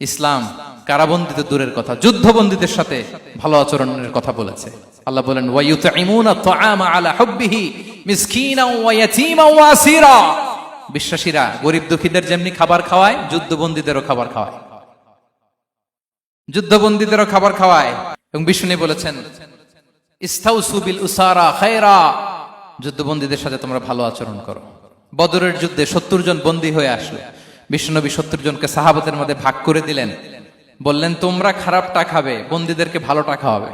ইসলাম কারাবন্দী তো দূরের কথা, যুদ্ধবন্দীদের সাথে ভালো আচরণের কথা বলেছে। আল্লাহ বলেন, ওয়ায়ুতঈমুনা তুআমা আলা হুব্বিহি মিসকিনাও ওয়া ইয়াতীমান ওয়া আসীরা। বিশ্বাসীরা গরিব দুঃখীদের যেমনি খাবার খাওয়ায়, যুদ্ধবন্দীদেরও খাবার খাওয়ায়, যুদ্ধবন্দীদেরও খাবার খাওয়ায়। এবং বিষ্ণু বলেছেন, ইস্তাউসু বিল উসারা খায়রা, যুদ্ধবন্দীদের সাথে তোমরা ভালো আচরণ করো। বদরের যুদ্ধে 70 জন বন্দী হয়ে আসলো। বিশ্বনবী 70 জনকে সাহাবাদের মধ্যে ভাগ করে দিলেন, বললেন তোমরা খারাপটা খাবে, বন্দীদেরকে ভালোটা খাওয়াবে।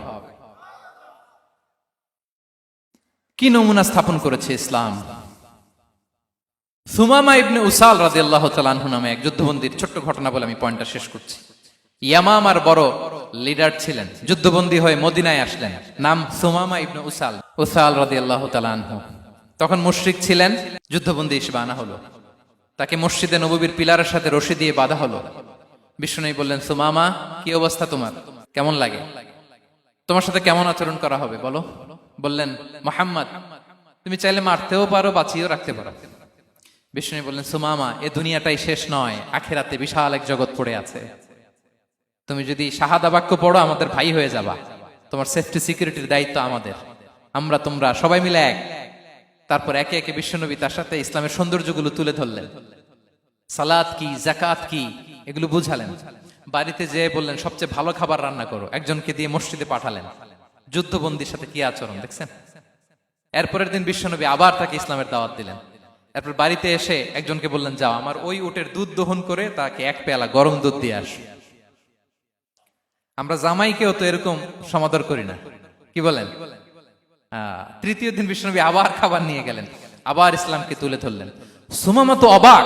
কি নমুনা স্থাপন করেছে ইসলাম। সুমামা ইবনে উসাল রাদিয়াল্লাহু তাআলা আনহু নামে এক যুদ্ধবন্দীর ছোট্ট ঘটনা বলে আমি পয়েন্টটা শেষ করছি। ইয়ামামার বড় লিডার ছিলেন, যুদ্ধবন্দী হয়ে মদিনায় আসলেন, নাম সুমামা ইবনে উসাল রাদিয়াল্লাহু তাআলা আনহু। তখন মুশরিক ছিলেন, যুদ্ধবন্দী হিসেবে আনা হলো। তাকে মসজিদে নববীর পিলারের সাথে রশি দিয়ে বাঁধা হলো। বিষ্ণু বললেন, সুমামা কি অবস্থা তোমার, কেমন লাগে, তোমার সাথে কেমন আচরণ করা হবে বলো। বললেন, মুহাম্মদ তুমি চাইলে মারতেও পারো, বাঁচিয়েও রাখতে পারো। বিষ্ণু বললেন, সুমামা এ দুনিয়াটাই শেষ নয়, আখিরাতে বিশাল এক জগৎ পড়ে আছে। তুমি যদি শাহাদা বাক্য পড়ো আমাদের ভাই হয়ে যাবা, তোমার সেফটি সিকিউরিটির দায়িত্ব আমাদের, আমরা তোমরা সবাই মিলে এক। তারপর একে একে বিশ্বনবী তার সাথে ইসলামের সৌন্দর্যগুলো তুলে ধরলেন। সালাত কি, যাকাত কি, এগুলো বুঝালেন। বাড়িতে যেয়ে বললেন সবচেয়ে ভালো খাবার রান্না করো, একজনকে দিয়ে মসজিদে পাঠালেন। যুদ্ধবন্দীর সাথে কি আচরণ দেখছেন। এরপরের দিন বিশ্বনবী আবার তাকে ইসলামের দাওয়াত দিলেন। এরপর বাড়িতে এসে একজনকে বললেন, যাও আমার ওই উটের দুধ দহন করে তাকে এক পেয়ালা গরম দুধ দিয়ে আস। আমরা জামাইকেও তো এরকম সমাদর করি না, কি বলেন। তৃতীয় দিন বিশ্বনবী আবার খাবার নিয়ে গেলেন, আবার ইসলামকে তুলে ধরলেন। সুমামা তো অবাক,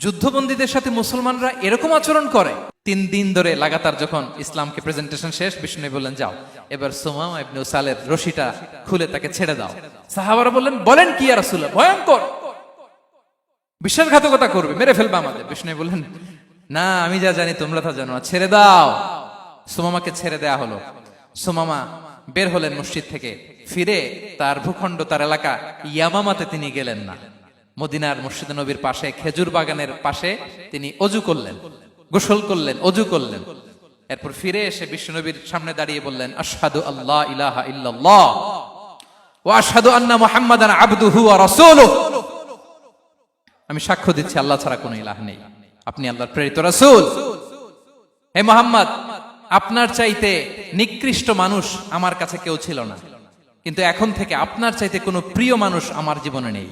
যুদ্ধবন্দীদের সাথে মুসলমানরা এরকম আচরণ করে। 3 দিন ধরে লাগাতার যখন ইসলামকে প্রেজেন্টেশন শেষ, বিষ্ণু বললেন, যাও এবার সুমামা ইবনে উসালের রশিটা খুলে তাকে ছেড়ে দাও। সাহাবারা বললেন, বলেন কি ইয়া রাসূলুল্লাহ, ভয়ঙ্কর। বিশ্বাসঘাতকতা করবে, মেরে ফেলবে আমাদের। বিষ্ণু বললেন, না, আমি যা জানি তোমরা তা জানো না, ছেড়ে দাও। সুমামাকে ছেড়ে দেয়া হলো। সুমামা বের হলেন মসজিদ থেকে, ফিরে তার ভূখণ্ড, তার এলাকা ইয়ামামাতে তিনি গেলেন না। মদিনার মসজিদ নবীর পাশে খেজুর বাগানের পাশে তিনি অজু করলেন, গোসল করলেন, অজু করলেন। এরপর ফিরে এসে বিশ্বনবীর সামনে দাঁড়িয়ে বললেন, আশহাদু আল্লাহ ইলাহা ইল্লাল্লাহ ওয়া আশহাদু আন্না মুহাম্মাদান আবদুহু ওয়া রাসূলুহু। আমি সাক্ষ্য দিচ্ছি আল্লাহ ছাড়া কোনো ইলাহ নেই, আপনি আল্লাহর প্রেরিত রাসূল। হে মুহাম্মদ, আপনার চাইতে নিকৃষ্ট মানুষ আমার কাছে কেউ ছিল না, কিন্তু এখন থেকে আপনার চাইতে কোনো প্রিয় মানুষ আমার জীবনে নেই।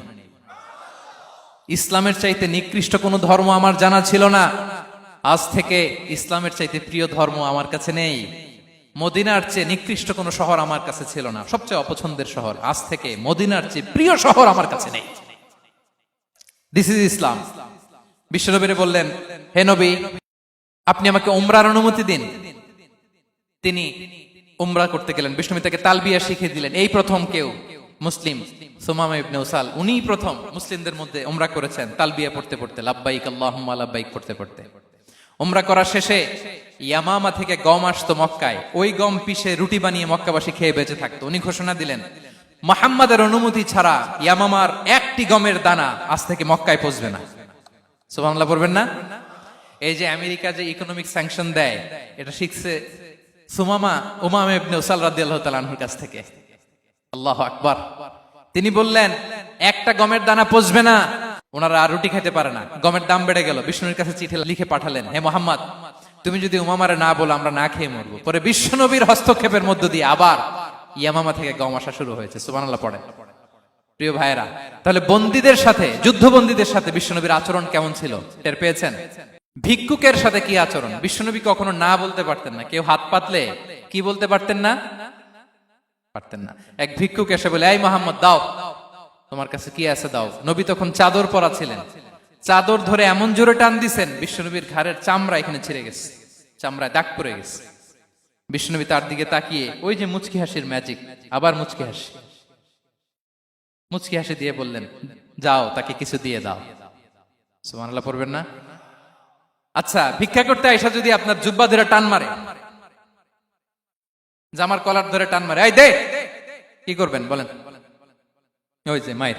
ইসলামের চাইতে নিকৃষ্ট কোনো ধর্ম আমার জানা ছিল না, আজ থেকে ইসলামের চাইতে প্রিয় ধর্ম আমার কাছে নেই। মদিনার চেয়ে নিকৃষ্ট কোনো শহর আমার কাছে ছিল না, সবচেয়ে অপছন্দের শহর, আজ থেকে মদিনার চেয়ে প্রিয় শহর আমার কাছে নেই। দিস ইজ ইসলাম। বিশ্বনবী বললেন, হে নবী, আপনি আমাকে উমরার অনুমতি দিন। তিনি উমরা করতে গেলেন। বিষ্ণু তাকে তালবিয়া শিখিয়ে দিলেন। এই প্রথম কেউ মুসলিম, সুমামা ইবনে উসাল, উনিই প্রথম মুসলিমদের মধ্যে উমরা করেছেন তালবিয়া পড়তে পড়তে, লাব্বাইক আল্লাহুম্মা লাব্বাইক পড়তে পড়তে। উমরা করা শেষে ইয়ামামা থেকে গম আসতো মক্কায়, ওই গম পিষে রুটি বানিয়ে মক্কাবাসী খেয়ে বেঁচে থাকতো। উনি ঘোষণা দিলেন, মুহাম্মাদের অনুমতি ছাড়া ইয়ামামার একটি গমের দানা আজ থেকে মক্কায় পৌঁছবে না। সুবহানাল্লাহ পড়বেন না? এই যে আমেরিকা যে ইকোনমিক স্যাংশন দেয়, এটা শিখছে সুমামা উমামা ইবনে উসাল রাদিয়াল্লাহু তাআলা আনহুর কাছ থেকে। আল্লাহু আকবার। তিনি বললেন, একটা গমের দানা পচবে না, ওনারা আর রুটি খেতে পারে না। গমের দাম বেড়ে গেল। বিষ্ণুর কাছে চিঠি লিখে পাঠালেন, হে মুহাম্মদ, তুমি যদি উমামারে না বলো আমরা না খেয়ে মরবো। পরে বিশ্বনবীর হস্তক্ষেপের মধ্য দিয়ে আবার ইয়ামামা থেকে গম আসা শুরু হয়েছে। সুবহানাল্লাহ পড়ে। প্রিয় ভাইয়েরা, তাহলে বন্দীদের সাথে, যুদ্ধবন্দীদের সাথে বিশ্বনবীর আচরণ কেমন ছিল টের পেয়েছেন? ভিক্ষুকের সাথে কি আচরণ? বিশ্বনবী কখনো না বলতে পারতেন না। কেউ হাত পাতলে কি বলতে পারতেন না? পারতেন না। এক ভিক্ষুক এসে বলে, এই মুহাম্মদ, দাও, তোমার কাছে কি আছে দাও। নবী তখন চাদর পরা ছিলেন। চাদর ধরে এমন জোরে টান দিছেন, বিশ্বনবীর ঘাড়ের চামড়া এখানে ছিঁড়ে গেছে, চামড়ায় দাগ পড়ে গেছে। বিশ্বনবী তার দিকে তাকিয়ে, ওই যে মুচকি হাসির ম্যাজিক, আবার মুচকি হাসি, মুচকি হাসি দিয়ে বললেন, যাও, তাকে কিছু দিয়ে দাও। সুবহানাল্লাহ পড়বেন না? আচ্ছা, ভিক্ষা করতে আইসা যদি আপনার জুব্বা ধরে টান মারে, জামার কলার ধরে টান মারে, এই দে, কি করবেন বলেন? ওই যে মায়ের,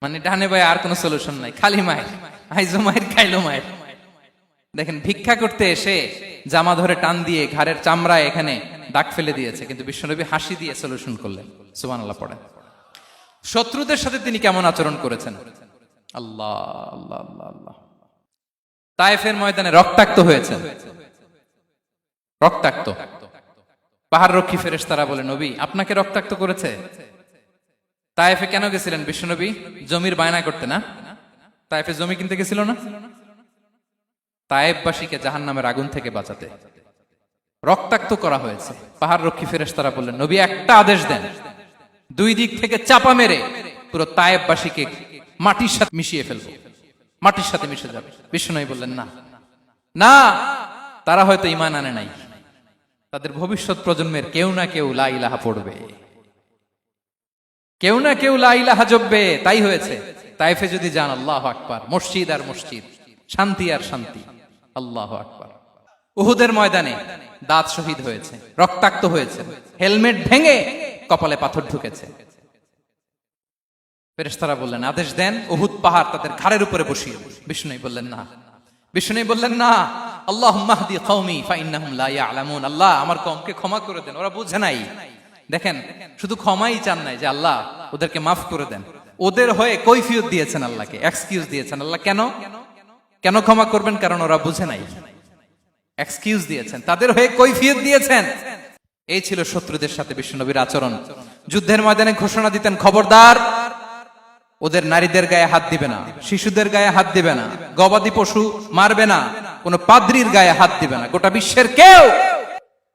মানে ডানে ভাই আর কোনো সলিউশন নাই, খালি মায়ের, আইজো মায়ের, খাইলো মায়ের। দেখেন, ভিক্ষা করতে এসে জামা ধরে টান দিয়ে ঘাড়ের চামড়ায় এখানে দাগ ফেলে দিয়েছে, কিন্তু বিশ্বনবী হাসি দিয়ে সলিউশন করলেন। সুবহানাল্লাহ পড়ে। শত্রুদের সাথে তিনি কেমন আচরণ করেছেন? আল্লাহ আল্লাহ আল্লাহ আল্লাহ। তায়েফের ময়দানে রক্তাক্ত হয়েছে, রক্তাক্ত। পাহাড় রক্ষী ফেরেশতারা বলে, নবী, আপনাকে রক্তাক্ত করেছে? তায়েফে কেন গেছিলেন বিশ্বনবী? জমির বায়না করতে না? তায়েফে জমি কিনতে গেছিল না? তায়েফবাসীকে জাহান্নামের আগুন থেকে বাঁচাতে রক্তাক্ত করা হয়েছে। পাহাড় রক্ষী ফেরেশতারা বললেন, নবী, একটা আদেশ দেন, দুই দিক থেকে চাপা মেরে পুরো তায়েফবাসীকে মাটির সাথে মিশিয়ে ফেলবো, মাটির সাথে মিশে যাবে। বিশ্বনবী বললেন, না না, তারা হয়তো ঈমান আনে নাই, তাদের ভবিষ্যৎ প্রজন্মের কেউ না কেউ লা ইলাহা পড়বে, কেউ না কেউ লা ইলাহা জপবে। তাই হয়েছে। তায়েফে যদি যান, আল্লাহু আকবার, মসজিদ আর মসজিদ, শান্তি আর শান্তি। আল্লাহু আকবার। উহুদের ময়দানে দাঁত শহীদ হয়েছে, রক্তাক্ত হয়েছে, হেলমেট ভেঙে কপালে পাথর ঢুকেছে। ফেরেশতারা বললেন, আদেশ দেন, উহুদ পাহাড় তাদের ঘাড়ের উপরে বসিয়ে। বিষ্ণু বললেন, না। বিষ্ণু বললেন, না, আল্লাহুম্মা হদি কওমি ফাইন্নাহুম লা ইয়ালামুন। আল্লাহ, আমার কওমকে ক্ষমা করে দেন, ওরা বুঝে নাই। দেখেন, শুধু ক্ষমাই চান নাই যে আল্লাহ ওদেরকে মাফ করে দেন, ওদের হয়ে কৈফিয়ত দিয়েছেন আল্লাহকে, এক্সকিউজ দিয়েছেন। আল্লাহ কেন কেন ক্ষমা করবেন? কারণ ওরা বুঝে নাই। এক্সকিউজ দিয়েছেন, তাদের হয়ে কৈফিয়ত দিয়েছেন। এই ছিল শত্রুদের সাথে বিশ্বনবীর আচরণ। যুদ্ধের ময়দানে ঘোষণা দিতেন, খবরদার, ওদের নারীদের গায়ে হাত দিবে না, শিশুদের গায়ে হাত দিবে না, গবাদি পশু মারবে না, কোন পাদ্রীর গায়ে হাত দিবে না। গোটা বিশ্বের কেউ,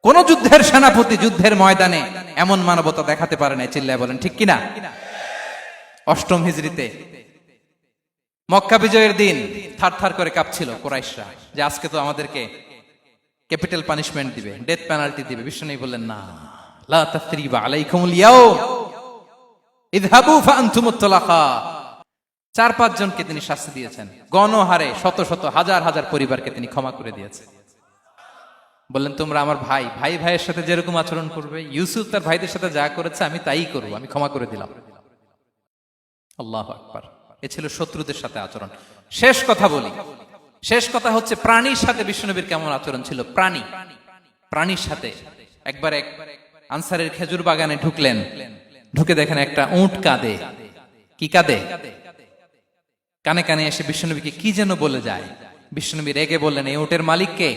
কোন যুদ্ধের সেনাপতি যুদ্ধের ময়দানে এমন মানবতা দেখাতে পারে না। চিল্লায় বলেন ঠিক কিনা? অষ্টম হিজরিতে মক্কা বিজয়ের দিন থারথার করে কাঁপছিল কুরাইশরা, যে আজকে তো আমাদেরকে ক্যাপিটাল পানিশমেন্ট দিবে, ডেথ পেনাল্টি দিবে। বিশ্বনবী বললেন, না, লা তাসরিবা আলাইকুমুল ইয়াউম, ইযহাবু ফাআনতুমুত তুলাকা। 4-5 জনকে তিনি শাস্তি দিয়েছেন, গণহারে শত শত হাজার হাজার পরিবারকে তিনি ক্ষমা করে দিয়েছেন। বললেন তোমরা আমার ভাই, ভাই ভাইয়ের সাথে যেরকম আচরণ করবে, ইউসুফ তার ভাইদের সাথে যা করেছে আমি তাই করবো, আমি ক্ষমা করে দিলাম। আল্লাহু আকবার। এ ছিল শত্রুদের সাথে আচরণ। শেষ কথা বলি, শেষ কথা হচ্ছে প্রাণীর সাথে বিশ্বনবীর কেমন আচরণ ছিল। প্রাণীর সাথে একবার এক আনসারের খেজুর বাগানে ঢুকলেন, ঢুকে দেখেন একটা উট কাঁদে। কি কাঁদে? কানে কানে এসে বিশ্বনবীকে কি যেন বলে যায়। বিশ্বনবী রেগে বললেন, এই উটের মালিক কে?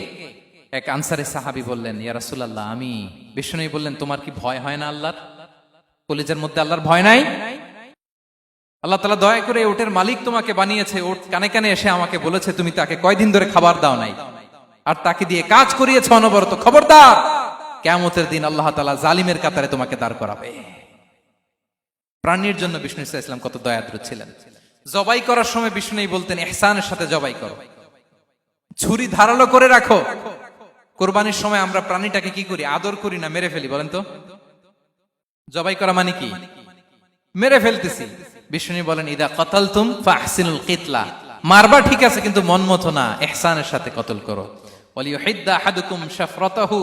এক আনসারের সাহাবী বললেন, ইয়া রাসূলুল্লাহ আমি। বিশ্বনবী বললেন, তোমার কি ভয় হয় না আল্লাহর? কলিজার মধ্যে আল্লাহর ভয় নাই? আল্লাহ তাআলা দয়া করে উটের মালিক তোমাকে বানিয়েছে, উট কানে কানে এসে আমাকে বলেছে তুমি তাকে কয়দিন ধরে খাবার দাও নাই, আর তাকে দিয়ে কাজ করিয়েছে অনবরত। খবরদার, কিয়ামতের দিন আল্লাহ তাআলা জালিমের কাতারে তোমাকে দাঁড় করাবে। প্রাণীর জন্য বিষ্ণু ইসা ইসলাম কত দয়াদ্র ছিলেন। জবাই করার সময় বিষ্ণু বলতেন, ইহসানের সাথে জবাই করো, ছুরি ধারালো করে রাখো। কোরবানির সময় আমরা প্রাণীটাকে কি করি? আদর করি না মেরে ফেলি? বলেন তো, জবাই করা মানে কি? মেরে ফেলতেছি। বিষ্ণু বলেন, ইদা কাতালতুম ফাহসিনুল কিতলা, মারবা ঠিক আছে কিন্তু মন মতো না, ইহসানের সাথে কতল করো। ওয়ালিয়ুহিদ্দা আহাদুকুম শাফরাতাহু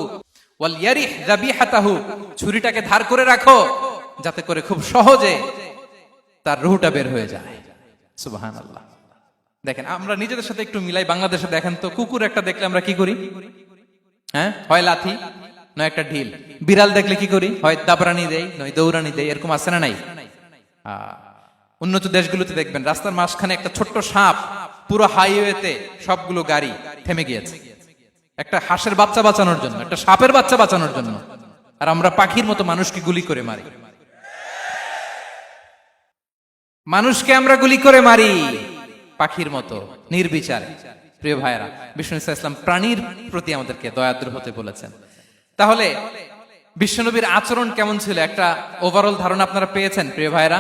ওয়ালইয়ারিহ যাবিহাতাহু, ছুরিটাকে ধার করে রাখো যাতে করে খুব সহজে তার রূহটা বের হয়ে যায়। সুবহানাল্লাহ। দেখেন আমরা নিজেদের সাথে একটু মিলাই। বাংলাদেশে দেখেন তো, কুকুর একটা দেখলে আমরা কি করি? হ্যাঁ, হয় লাথি নয় একটা ঢিল। বিড়াল দেখলে কি করি? হয় দাবরানি দেই নয় দৌড়ানি দেই। এরকম আছে না নাই? উন্নত দেশগুলোতে দেখবেন রাস্তার মাঝখানে একটা ছোট্ট সাপ, পুরো হাইওয়েতে সবগুলো গাড়ি থেমে গিয়েছে একটা হাঁসের বাচ্চা বাঁচানোর জন্য, একটা সাপের বাচ্চা বাঁচানোর জন্য। আর আমরা পাখির মতো মানুষকে গুলি করে মারি। মানুষকে আমরা গুলি করে মারি পাখির মতো নির্বিচারে। প্রিয় ভাইয়েরা, বিষ্ণু ইসলাম প্রাণীর প্রতি আমাদেরকে দয়াদ্র হতে বলেছেন। তাহলে বিশ্বনবীর আচরণ কেমন ছিল একটা ওভারঅল ধারণা আপনারা পেয়েছেন প্রিয় ভাইয়েরা?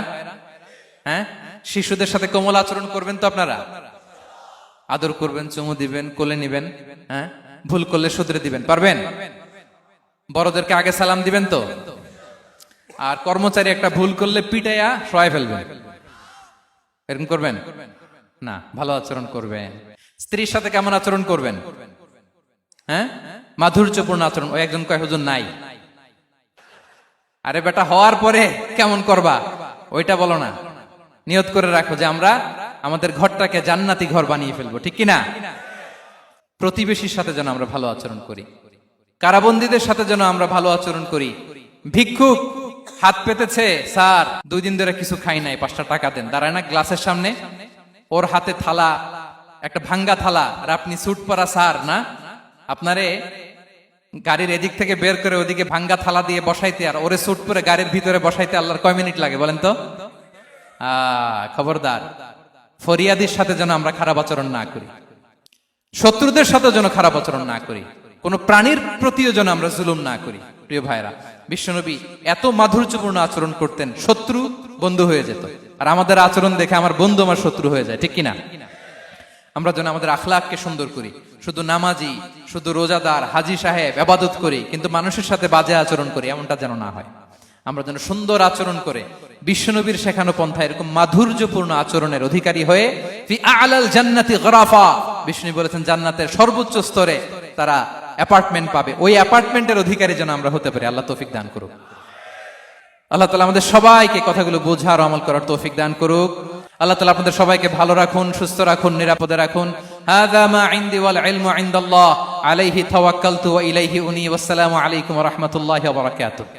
হ্যাঁ, শিশুদের সাথে কোমল আচরণ করবেন তো আপনারা? আদর করবেন, চুমু দিবেন, কোলে নিবেন, হ্যাঁ, ভুল করলে শুধরে দিবেন, পারবেন? বড়দেরকে আগে সালাম দিবেন তো? আর কর্মচারী একটা ভুল করলে পিটাইয়া সরাই ফেলবেন, এরকম করবেন না? ভালো আচরণ করবেন। স্ত্রীর সাথে কেমন আচরণ করবেন? হ্যাঁ, মাধুর্যপূর্ণ আচরণ। ওই একজন কয় হুজুর নাই। আরে বেটা, হওয়ার পরে কেমন করবা ওইটা বলো না। নিয়ত করে রাখো যে আমরা আমাদের ঘরটাকে জান্নাতি ঘর বানিয়ে ফেলবো, ঠিক কিনা? প্রতিবেশীর সাথে যেন আমরা ভালো আচরণ করি, কারাবন্দীদের সাথে যেন আমরা ভালো আচরণ করি। ভিক্ষুক হাত পেতেছে, স্যার 2 দিন ধরে কিছু খাই নাই, 5টা টাকা দেন। দাঁড়ায় না গ্লাসের সামনে, ওর হাতে থালা, একটা ভাঙ্গা থালা, আর আপনি স্যুট পরা স্যার না, আপনারে গাড়ির এদিক থেকে বের করে ওদিকে ভাঙ্গা থালা দিয়ে বসাইতে আর ওরে স্যুট পরে গাড়ির ভিতরে বসাইতে আল্লাহর কয় মিনিট লাগে বলেন তো? খবরদার, ফরিয়াদির সাথে যেন আমরা খারাপ আচরণ না করি, শত্রুদের সাথে যেন খারাপ আচরণ না করি, কোন প্রাণীর প্রতিও যেন আমরা জুলুম না করি। প্রিয় ভাইরা, বিশ্বনবী এত মাধুর্যপূর্ণ আচরণ করতেন, শত্রু বন্ধু হয়ে যেত। আর আমাদের আচরণ দেখে আমার বন্ধু আমার শত্রু হয়ে যায়, ঠিক কিনা? আমরা যেন আমাদের আখলাককে সুন্দর করি। শুধু নামাজি, শুধু রোজাদার, হাজি সাহেব ইবাদত করি কিন্তু মানুষের সাথে বাজে আচরণ করি, এমনটা যেন না হয়। আমরা যেন সুন্দর আচরণ করে বিশ্বনবীর শেখানো পন্থা এরকম মাধুর্যপূর্ণ আচরণের অধিকারী হয়ে ফি আ'লাল জান্নাতি গরাফা, বিষ্ণু বলেছেন জান্নাতের সর্বোচ্চ স্তরে তারা অ্যাপার্টমেন্ট পাবে। ওই অ্যাপার্টমেন্টের অধিকারী যেন আমরা হতে পারি। আল্লাহ তৌফিক দান করুক। আল্লাহ তাআলা আমাদের সবাইকে কথাগুলো বোঝার আমল করার তৌফিক দান করুক। আল্লাহ তাআলা আপনাদের সবাইকে ভালো রাখুন, সুস্থ রাখুন, নিরাপদে রাখুন। হাযা মা ইনদি ওয়াল ইলমু ইনদাল্লাহ আলাইহি তাওয়াক্কালতু ওয়া ইলাইহি উনী। ওয়াসসালামু আলাইকুম ওয়া রাহমাতুল্লাহি ওয়া বারাকাতুহু।